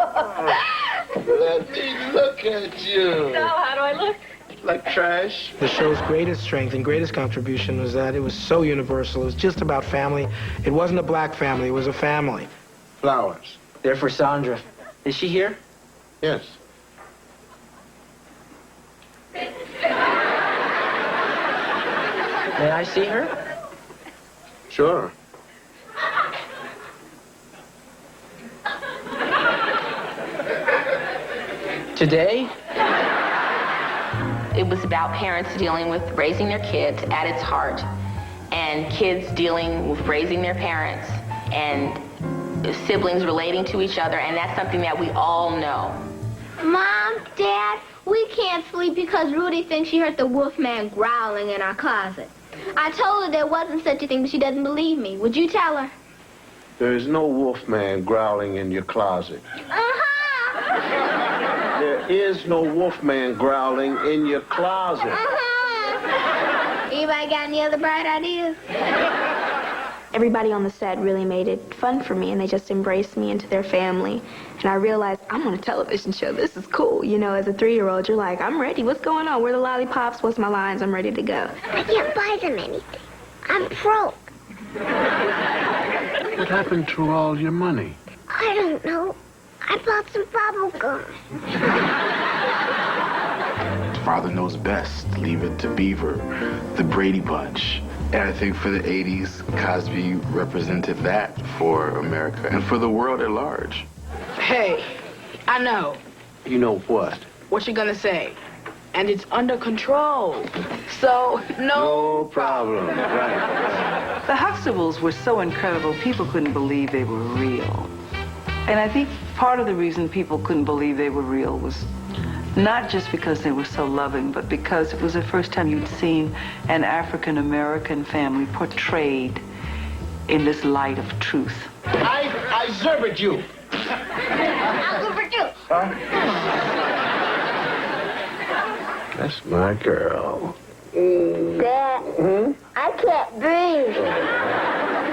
Let me look at you. So, how do I look? Like trash. The show's greatest strength and greatest contribution was that it was so universal. It was just about family. It wasn't a black family. It was a family. Flowers. They're for Sandra. Is she here? Yes. May I see her? Sure. Today? It was about parents dealing with raising their kids at its heart, and kids dealing with raising their parents, and siblings relating to each other, and that's something that we all know. Mom, Dad, we can't sleep because Rudy thinks she heard the wolfman growling in our closet. I told her there wasn't such a thing, but she doesn't believe me. Would you tell her? There is no wolfman growling in your closet. There is no wolfman growling in your closet. Anybody got any other bright ideas? Everybody on the set really made it fun for me, and they just embraced me into their family. And I realized, I'm on a television show. This is cool. You know, as a 3-year-old, you're like, I'm ready. What's going on? Where are the lollipops? What's my lines? I'm ready to go. I can't buy them anything. I'm broke. What happened to all your money? I don't know. I bought some bubble gum. Father Knows Best, Leave It to Beaver, The Brady Bunch. And I think for the 80s, Cosby represented that for America and for the world at large. Hey, I know. You know what? What you gonna say? And it's under control. So, no problem. Right. The Huxtables were so incredible, people couldn't believe they were real. And I think part of the reason people couldn't believe they were real was not just because they were so loving, but because it was the first time you'd seen an African-American family portrayed in this light of truth. I served you. I'll go for you. Huh? That's my girl. Dad, I can't breathe.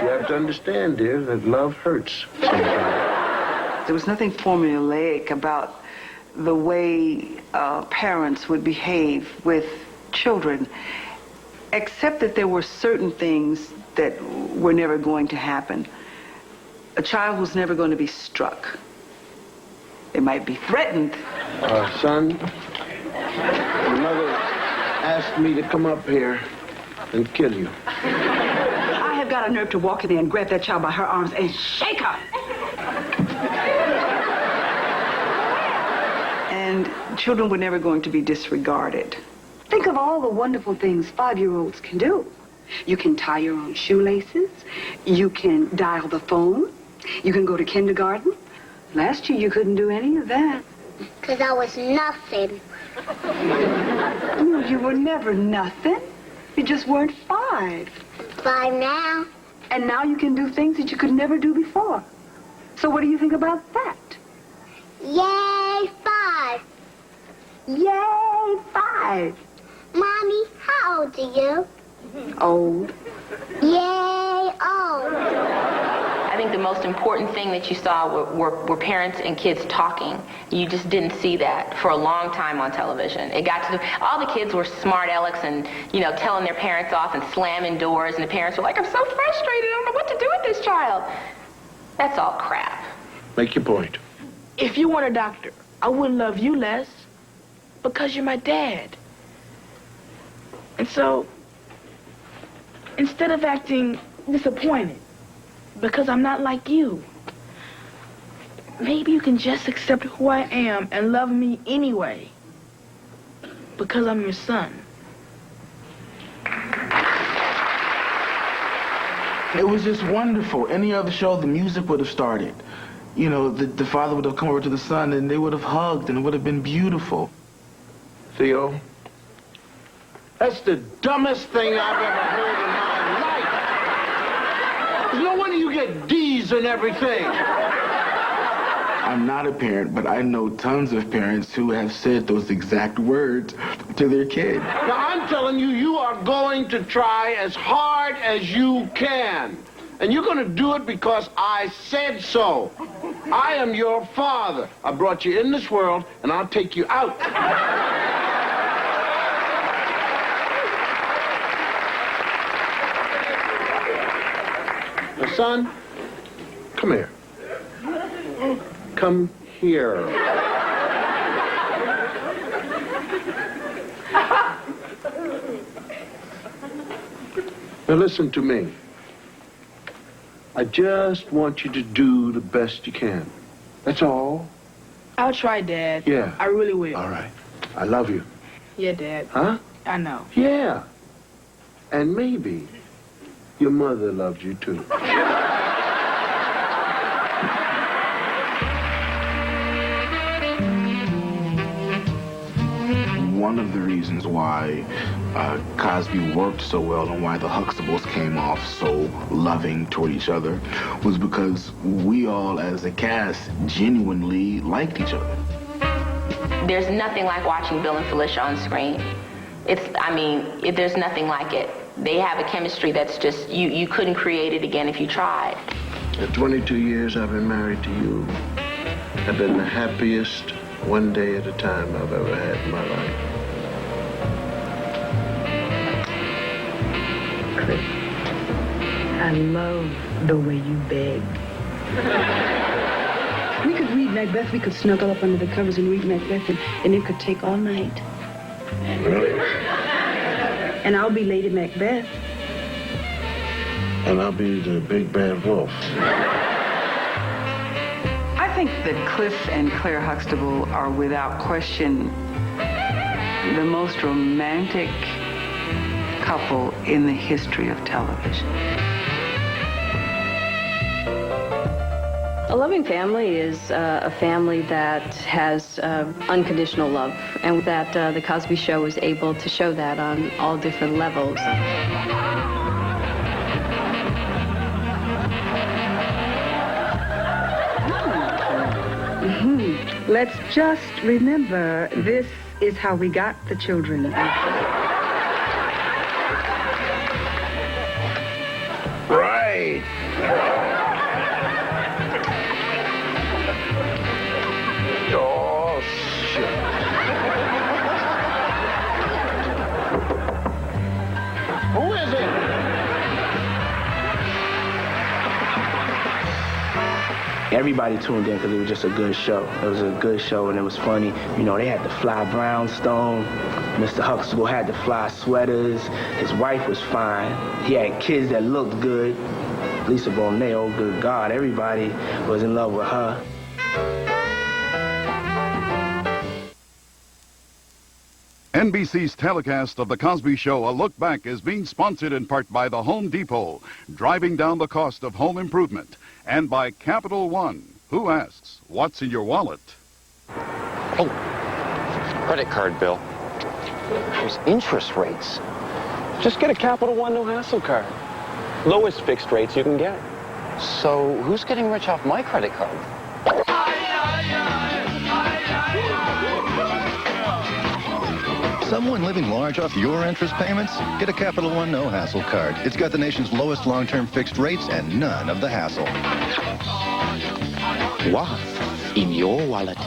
You have to understand, dear, that love hurts sometimes. There was nothing formulaic about the way parents would behave with children, except that there were certain things that were never going to happen. A child was never going to be struck. It might be threatened. Son, your mother asked me to come up here and kill you. I have got a nerve to walk in there and grab that child by her arms and shake her. And children were never going to be disregarded. Think of all the wonderful things 5-year-olds can do. You can tie your own shoelaces. You can dial the phone. You can go to kindergarten. Last year, you couldn't do any of that. Because I was nothing. You were never nothing. You just weren't 5. 5 now. And now you can do things that you could never do before. So what do you think about that? Yay, 5. Yay, 5. Mommy, how old are you? Old. Yay, old. I think the most important thing that you saw were parents and kids talking. You just didn't see that for a long time on television. It got to all the kids were smart alecks and, telling their parents off and slamming doors, and the parents were like, I'm so frustrated, I don't know what to do with this child. That's all crap. Make your point. If you weren't a doctor, I wouldn't love you less because you're my dad. And so, instead of acting disappointed because I'm not like you, maybe you can just accept who I am and love me anyway because I'm your son. It was just wonderful. Any other show, the music would have started. The father would have come over to the son and they would have hugged and it would have been beautiful. Theo, that's the dumbest thing I've ever heard in my life. There's no wonder you get D's and everything. I'm not a parent, but I know tons of parents who have said those exact words to their kid. Now, I'm telling you, you are going to try as hard as you can. And you're going to do it because I said so. I am your father. I brought you in this world, and I'll take you out. Now, son, come here. Come here. Now, listen to me. I just want you to do the best you can. That's all. I'll try, Dad. Yeah. I really will. All right. I love you. Yeah, Dad. Huh? I know. Yeah. And maybe your mother loved you, too. One of the reasons why Cosby worked so well and why the Huxtables came off so loving toward each other was because we all, as a cast, genuinely liked each other. There's nothing like watching Bill and Felicia on screen. There's nothing like it. They have a chemistry that's just, you couldn't create it again if you tried. The 22 years I've been married to you have been the happiest one day at a time I've ever had in my life. Chris, I love the way you beg. We could read Macbeth. We could snuggle up under the covers and read Macbeth, and it could take all night. And I'll be Lady Macbeth. And I'll be the big bad wolf. I think that Cliff and Claire Huxtable are without question the most romantic couple in the history of television. A loving family is a family that has unconditional love, and that The Cosby Show was able to show that on all different levels. Let's just remember, this is how we got the children. Right. Oh, shit. Who is it? Everybody tuned in because it was just a good show. It was a good show and it was funny. You know, they had to fly brownstone. Mr. Huxtable had to fly sweaters. His wife was fine. He had kids that looked good. Lisa Bonet, oh good God, everybody was in love with her. NBC's telecast of The Cosby Show, A Look Back, is being sponsored in part by the Home Depot, driving down the cost of home improvement, and by Capital One, who asks, what's in your wallet? Hey, credit card bill. Those interest rates. Just get a Capital One no-hassle card. Lowest fixed rates you can get. So who's getting rich off my credit card? Someone living large off your interest payments? Get a Capital One no-hassle card. It's got the nation's lowest long-term fixed rates and none of the hassle. What's in your wallet?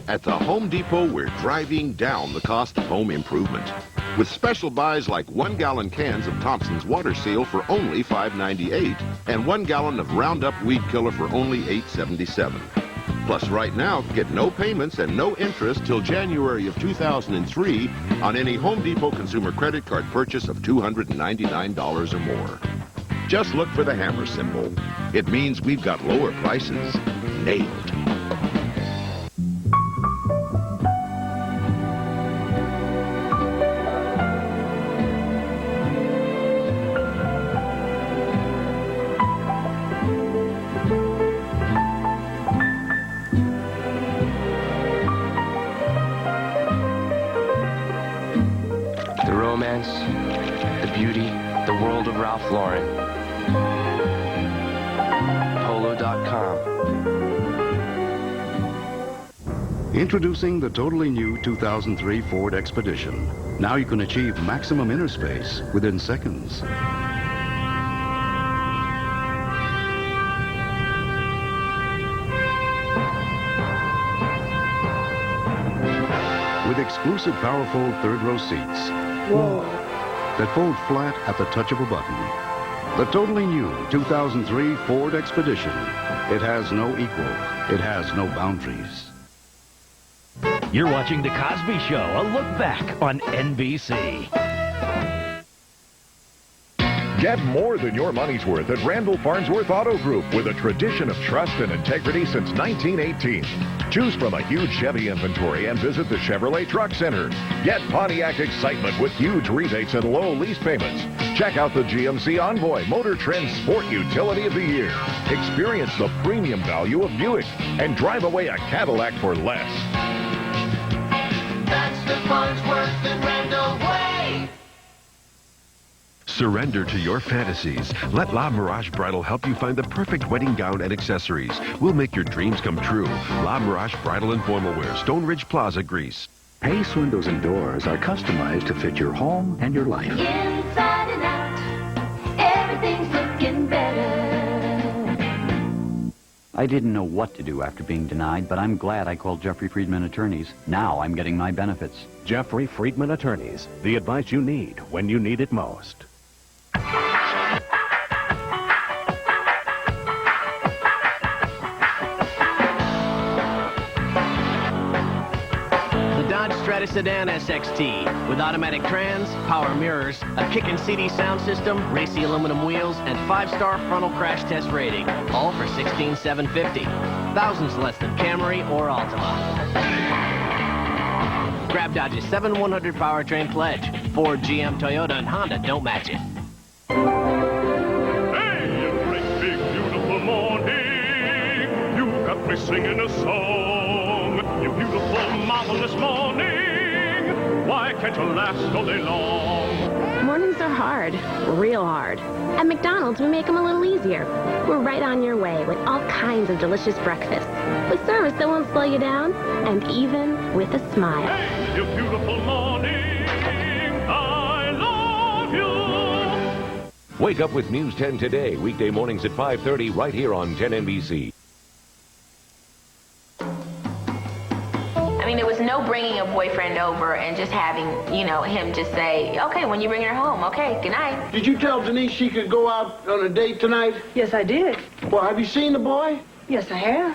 At the Home Depot, we're driving down the cost of home improvement. With special buys like 1-gallon cans of Thompson's Water Seal for only $5.98 and 1 gallon of Roundup Weed Killer for only $8.77. Plus, right now, get no payments and no interest till January of 2003 on any Home Depot consumer credit card purchase of $299 or more. Just look for the hammer symbol. It means we've got lower prices. Nailed. The romance, the beauty, the world of Ralph Lauren. Polo.com. Introducing the totally new 2003 Ford Expedition. Now you can achieve maximum inner space within seconds. With exclusive powerful third-row seats. Whoa. That fold flat at the touch of a button. The totally new 2003 Ford Expedition. It has no equal. It has no boundaries. You're watching The Cosby Show, a look back on NBC. Get more than your money's worth at Randall Farnsworth Auto Group with a tradition of trust and integrity since 1918. Choose from a huge Chevy inventory and visit the Chevrolet Truck Center. Get Pontiac excitement with huge rebates and low lease payments. Check out the GMC Envoy, Motor Trend Sport Utility of the Year. Experience the premium value of Buick and drive away a Cadillac for less. That's the Farnsworth and Randall way. Surrender to your fantasies. Let La Mirage Bridal help you find the perfect wedding gown and accessories. We'll make your dreams come true. La Mirage Bridal and Formal Wear, Stone Ridge Plaza, Greece. Ace windows and doors are customized to fit your home and your life. Inside and out, everything's looking better. I didn't know what to do after being denied, but I'm glad I called Jeffrey Friedman Attorneys. Now I'm getting my benefits. Jeffrey Friedman Attorneys. The advice you need when you need it most. sedan SXT with automatic trans, power mirrors, a kickin' CD sound system, racy aluminum wheels, and 5-star frontal crash test rating. All for $16,750. Thousands less than Camry or Altima. Grab Dodge's 7100 powertrain pledge. Ford, GM, Toyota, and Honda don't match it. Got me singing a song. You beautiful, marvelous morning. Why can't you last all day long? Mornings are hard, real hard. At McDonald's, we make them a little easier. We're right on your way with all kinds of delicious breakfasts, with service that won't slow you down, and even with a smile. Hey, you beautiful morning. I love you. Wake up with News 10 today, weekday mornings at 5:30 right here on 10 NBC. I mean, there was no bringing a boyfriend over and just having, you know, him just say, okay, when you bring her home, okay, good night. Did you tell Denise she could go out on a date tonight? Yes, I did. Well, have you seen the boy? Yes, I have.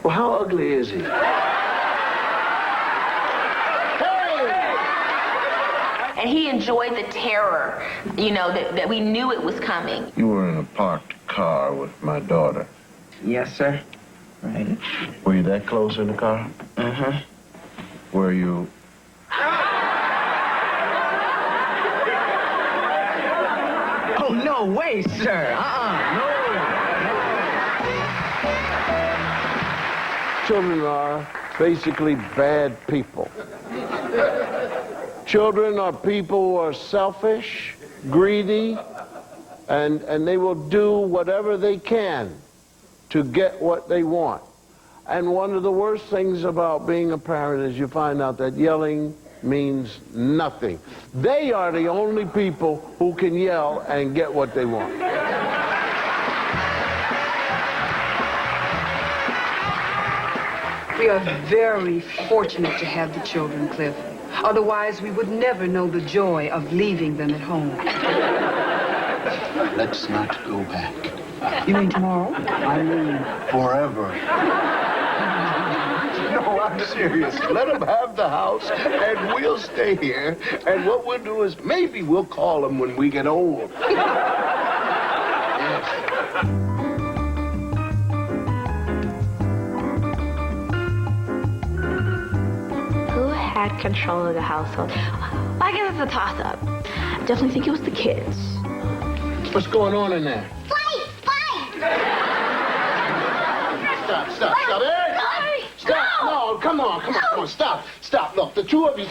Well, how ugly is he? And he enjoyed the terror, you know, that we knew it was coming. You were in a parked car with my daughter. Yes, sir. Right. Were you that close in the car? Uh-huh. Were you... Oh, no way, sir. Children are basically bad people. Children are people who are selfish, greedy, and they will do whatever they can to get what they want. And one of the worst things about being a parent is you find out that yelling means nothing. They are the only people who can yell and get what they want. We are very fortunate to have the children, Cliff. Otherwise, we would never know the joy of leaving them at home. Let's not go back. You mean tomorrow? I mean forever. No, I'm serious. Let them have the house, and we'll stay here. And what we'll do is maybe we'll call them when we get old. Who had control of the household? Well, I guess it's a toss-up. I definitely think it was the kids. What's going on in there? Stop. Hey! Stop. No, come on. Stop. Look, the two of you.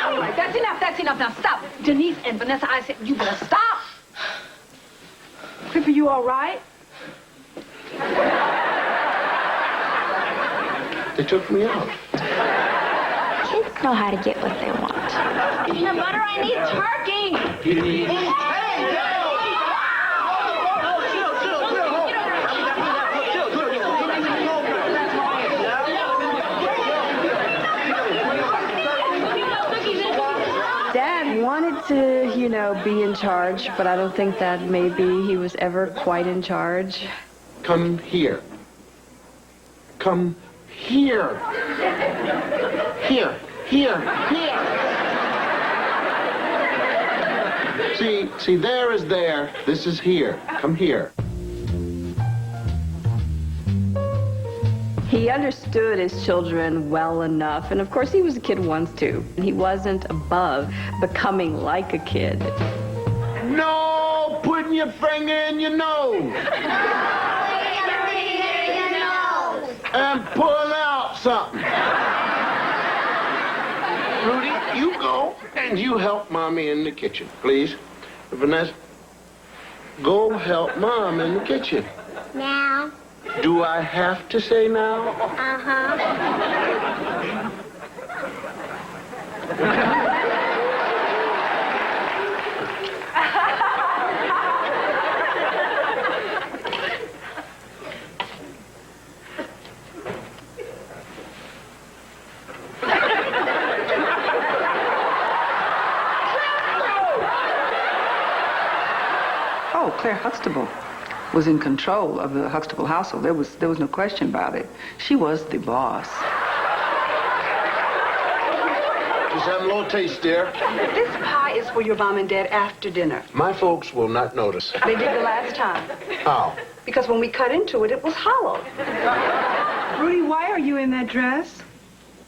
All right, that's enough. Now stop. Denise and Vanessa, I said you better stop. Cliff, are you all right? They took me out. Kids know how to get what they want. Peanut butter, I need turkey. Dad wanted to, you know, be in charge, but I don't think that maybe he was ever quite in charge. Come here. Come here. Here. See, there is there. This is here. Come here. He understood his children well enough, and of course he was a kid once too. He wasn't above becoming like a kid. No, putting your finger in your nose. And pulling out something. Rudy, you go and you help Mommy in the kitchen, please. Vanessa, go help Mom in the kitchen. Now. Do I have to say now? Uh-huh. Oh, Claire Huxtable. was in control of the Huxtable household. There was no question about it. She was the boss. Just having a little taste, dear. This pie is for your mom and dad after dinner. My folks will not notice. They did the last time. How? Because when we cut into it, it was hollow. Rudy, why are you in that dress?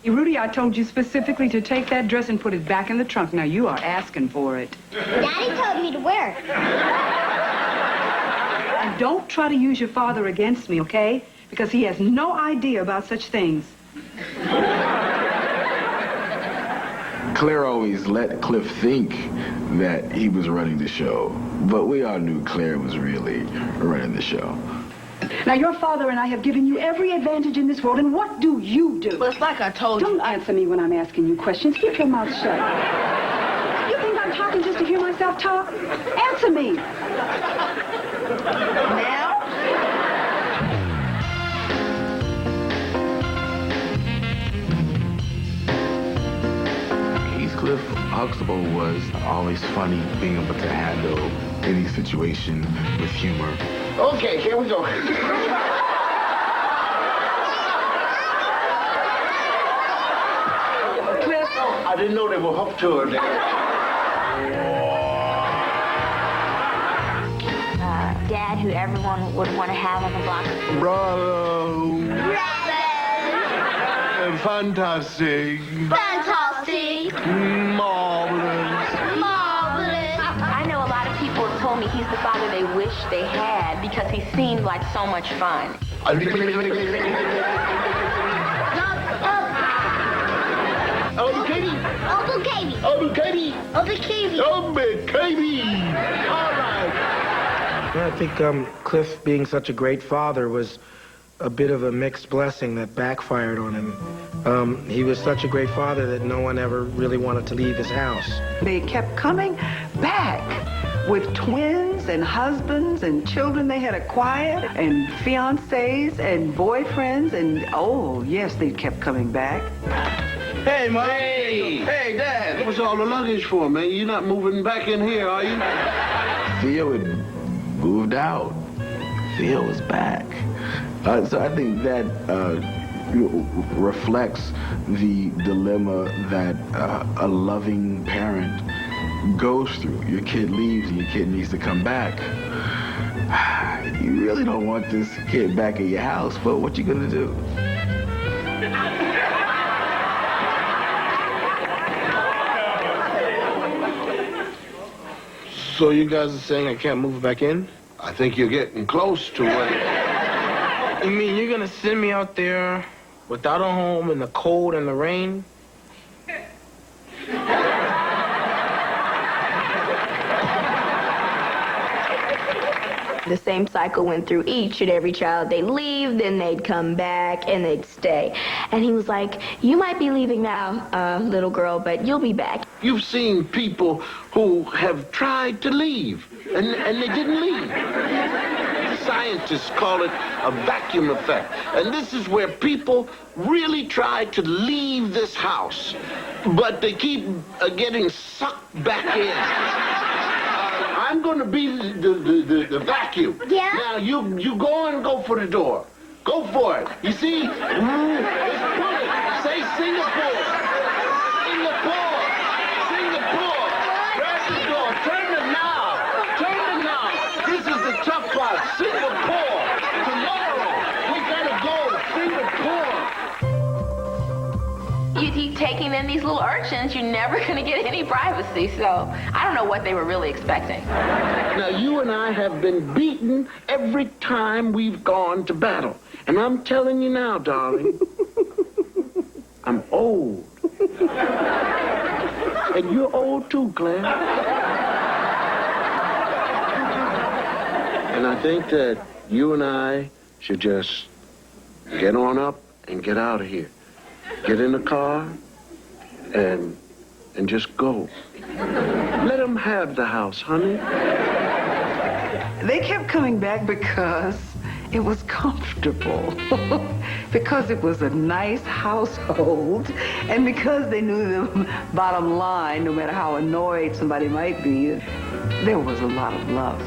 Rudy, I told you specifically to take that dress and put it back in the trunk. Now, you are asking for it. Daddy told me to wear it. And don't try to use your father against me, okay? Because he has no idea about such things. Claire always let Cliff think that he was running the show, but we all knew Claire was really running the show. Now, your father and I have given you every advantage in this world, and what do you do? Well, it's like I told you. Don't answer me when I'm asking you questions. Keep your mouth shut. You think I'm talking just to hear myself talk? Answer me. Now? Cliff Huxtable was always funny, being able to handle any situation with humor. Okay, here we go. Cliff. I didn't know they were hooked to her. Dad, who everyone would want to have on the block. Bravo. Fantastic. Fantastic. Marvelous. Marvelous. I know a lot of people have told me he's the father they wish they had because he seemed like so much fun. Uncle Katie. Uncle Katie. Uncle Katie. Uncle Katie. Uncle Katie. All right. I think Cliff being such a great father was a bit of a mixed blessing that backfired on him. He was such a great father that no one ever really wanted to leave his house. They kept coming back with twins and husbands and children they had acquired and fiancés and boyfriends and, oh, yes, they kept coming back. Hey, Mom. Hey, Dad. What's all the luggage for, man? You're not moving back in here, are you? Theo had moved out. Theo was back. So I think that reflects the dilemma that a loving parent goes through. Your kid leaves and your kid needs to come back. You really don't want this kid back at your house, but what you gonna do? So you guys are saying I can't move back in? I think you're getting close to what... You mean you're gonna send me out there without a home in the cold and the rain? The same cycle went through each and every child. They'd leave, then they'd come back, and they'd stay. And he was like, you might be leaving now, little girl, but you'll be back. You've seen people who have tried to leave, and they didn't leave. Scientists call it a vacuum effect. And this is where people really try to leave this house, but they keep getting sucked back in. I'm going to be the vacuum. Yeah? Now, you go and go for the door. Go for it. You see? Just pull it. Say Singapore. Singapore. Singapore. Grab the door. Turn the knob. Turn the knob. This is the tough part. Singapore. Tomorrow, we got to go. Singapore. You keep taking in these little urchins, you're never going to get any privacy. So I don't know what they were really expecting. Now, you and I have been beaten every time we've gone to battle. And I'm telling you now, darling, I'm old. And you're old too, Claire. And I think that you and I should just get on up and get out of here. Get in the car and just go. Let them have the house, honey. They kept coming back because it was comfortable, because it was a nice household, and because they knew the bottom line, no matter how annoyed somebody might be, there was a lot of love.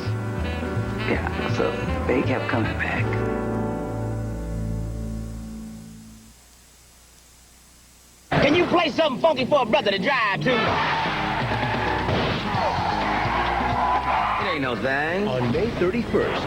Yeah, so they kept coming back. Can you play something funky for a brother to drive to? It ain't no thing. On May 31st,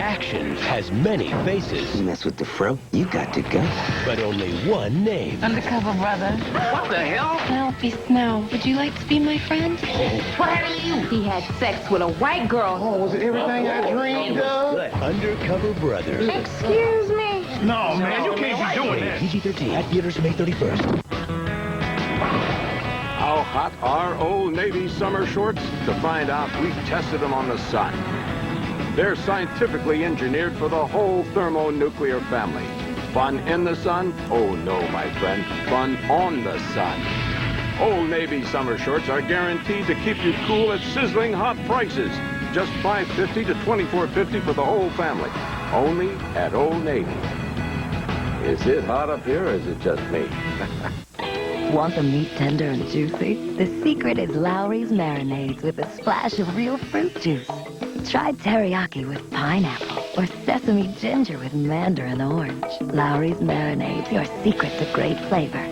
action has many faces. You mess with the fro, you got to go. But only one name. Undercover brother. What the hell? Penelope Snow, would you like to be my friend? What happened to you? He had sex with a white girl. Oh, was it everything I dreamed of? Undercover brother. Excuse me. No, man, you can't be doing that. PG-13 at theaters May 31st. How hot are Old Navy summer shorts? To find out, we've tested them on the sun. They're scientifically engineered for the whole thermonuclear family. Fun in the sun? Oh no, my friend. Fun on the sun. Old Navy summer shorts are guaranteed to keep you cool at sizzling hot prices. Just $5.50 to $24.50 for the whole family. Only at Old Navy. Is it hot up here or is it just me? Want the meat tender and juicy? The secret is Lowry's marinades with a splash of real fruit juice. Try teriyaki with pineapple or sesame ginger with mandarin orange. Lowry's marinades, your secret to great flavor.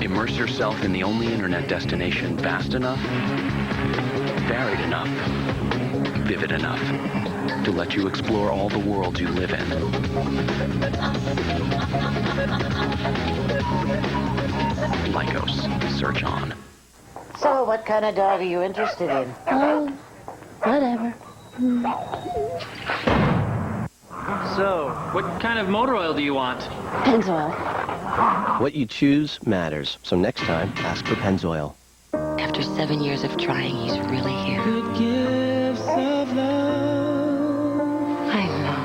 Immerse yourself in the only internet destination vast enough, varied enough, vivid enough to let you explore all the worlds you live in. Lycos. Search on. So, what kind of dog are you interested in? Oh, whatever. So, what kind of motor oil do you want? Pennzoil. What you choose matters. So next time, ask for Pennzoil. After 7 years of trying, he's really here. Good gifts of love. I know.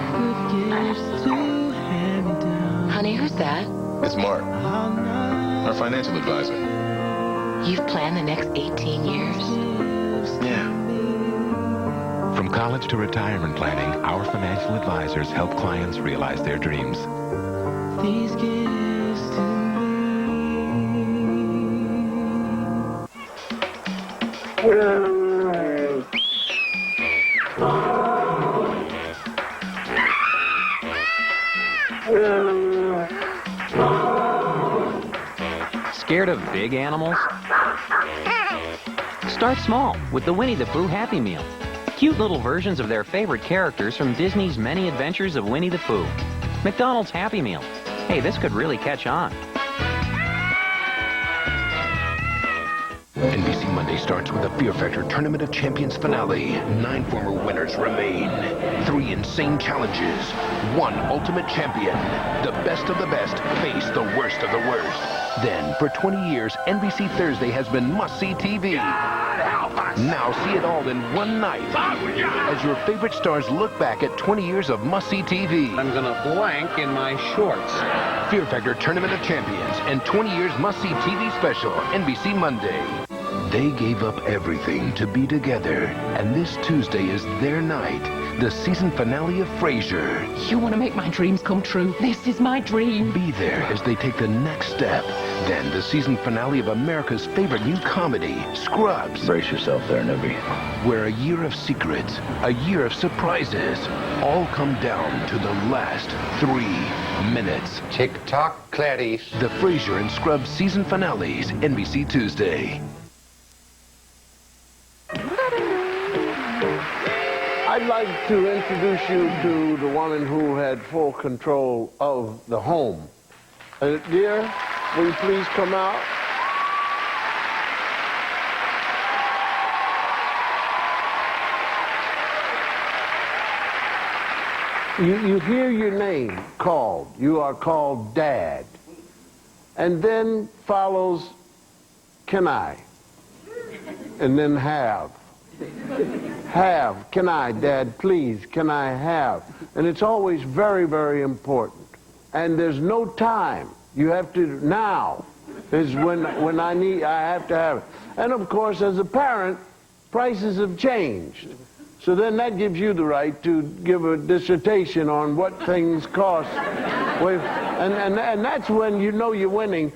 Good gifts to hand me down. Honey, who's that? It's Mark, our financial advisor. You've planned the next 18 years? Yeah. From college to retirement planning, our financial advisors help clients realize their dreams. These gifts to Scared of big animals? Start small with the Winnie the Pooh Happy Meal. Cute little versions of their favorite characters from Disney's Many Adventures of Winnie the Pooh. McDonald's Happy Meal. Hey, this could really catch on. NBC Monday starts with a Fear Factor Tournament of Champions finale. 9 former winners remain. 3 insane challenges. 1 ultimate champion. The best of the best face the worst of the worst. Then, for 20 years, NBC Thursday has been must-see TV. Now see it all in one night. As your favorite stars look back at 20 years of must-see TV. I'm gonna blank in my shorts. Fear Factor Tournament of Champions and 20 years must-see TV special, NBC Monday. They gave up everything to be together, and this Tuesday is their night. The season finale of Frasier. You want to make my dreams come true? This is my dream. Be there as they take the next step. Then the season finale of America's favorite new comedy, Scrubs. Brace yourself there, newbie. Where a year of secrets, a year of surprises, all come down to the last 3 minutes. Tick-tock, Clarice. The Frasier and Scrubs season finales, NBC Tuesday. I'd like to introduce you to the one who had full control of the home. Dear, will you please come out? You hear your name called. You are called Dad. And then follows, can I? And then have. Have. Can I, Dad, please? Can I have? And it's always very, very important. And there's no time. You have to, now is when I have to have it. And of course, as a parent, prices have changed. So then that gives you the right to give a dissertation on what things cost. And that's when you know you're winning.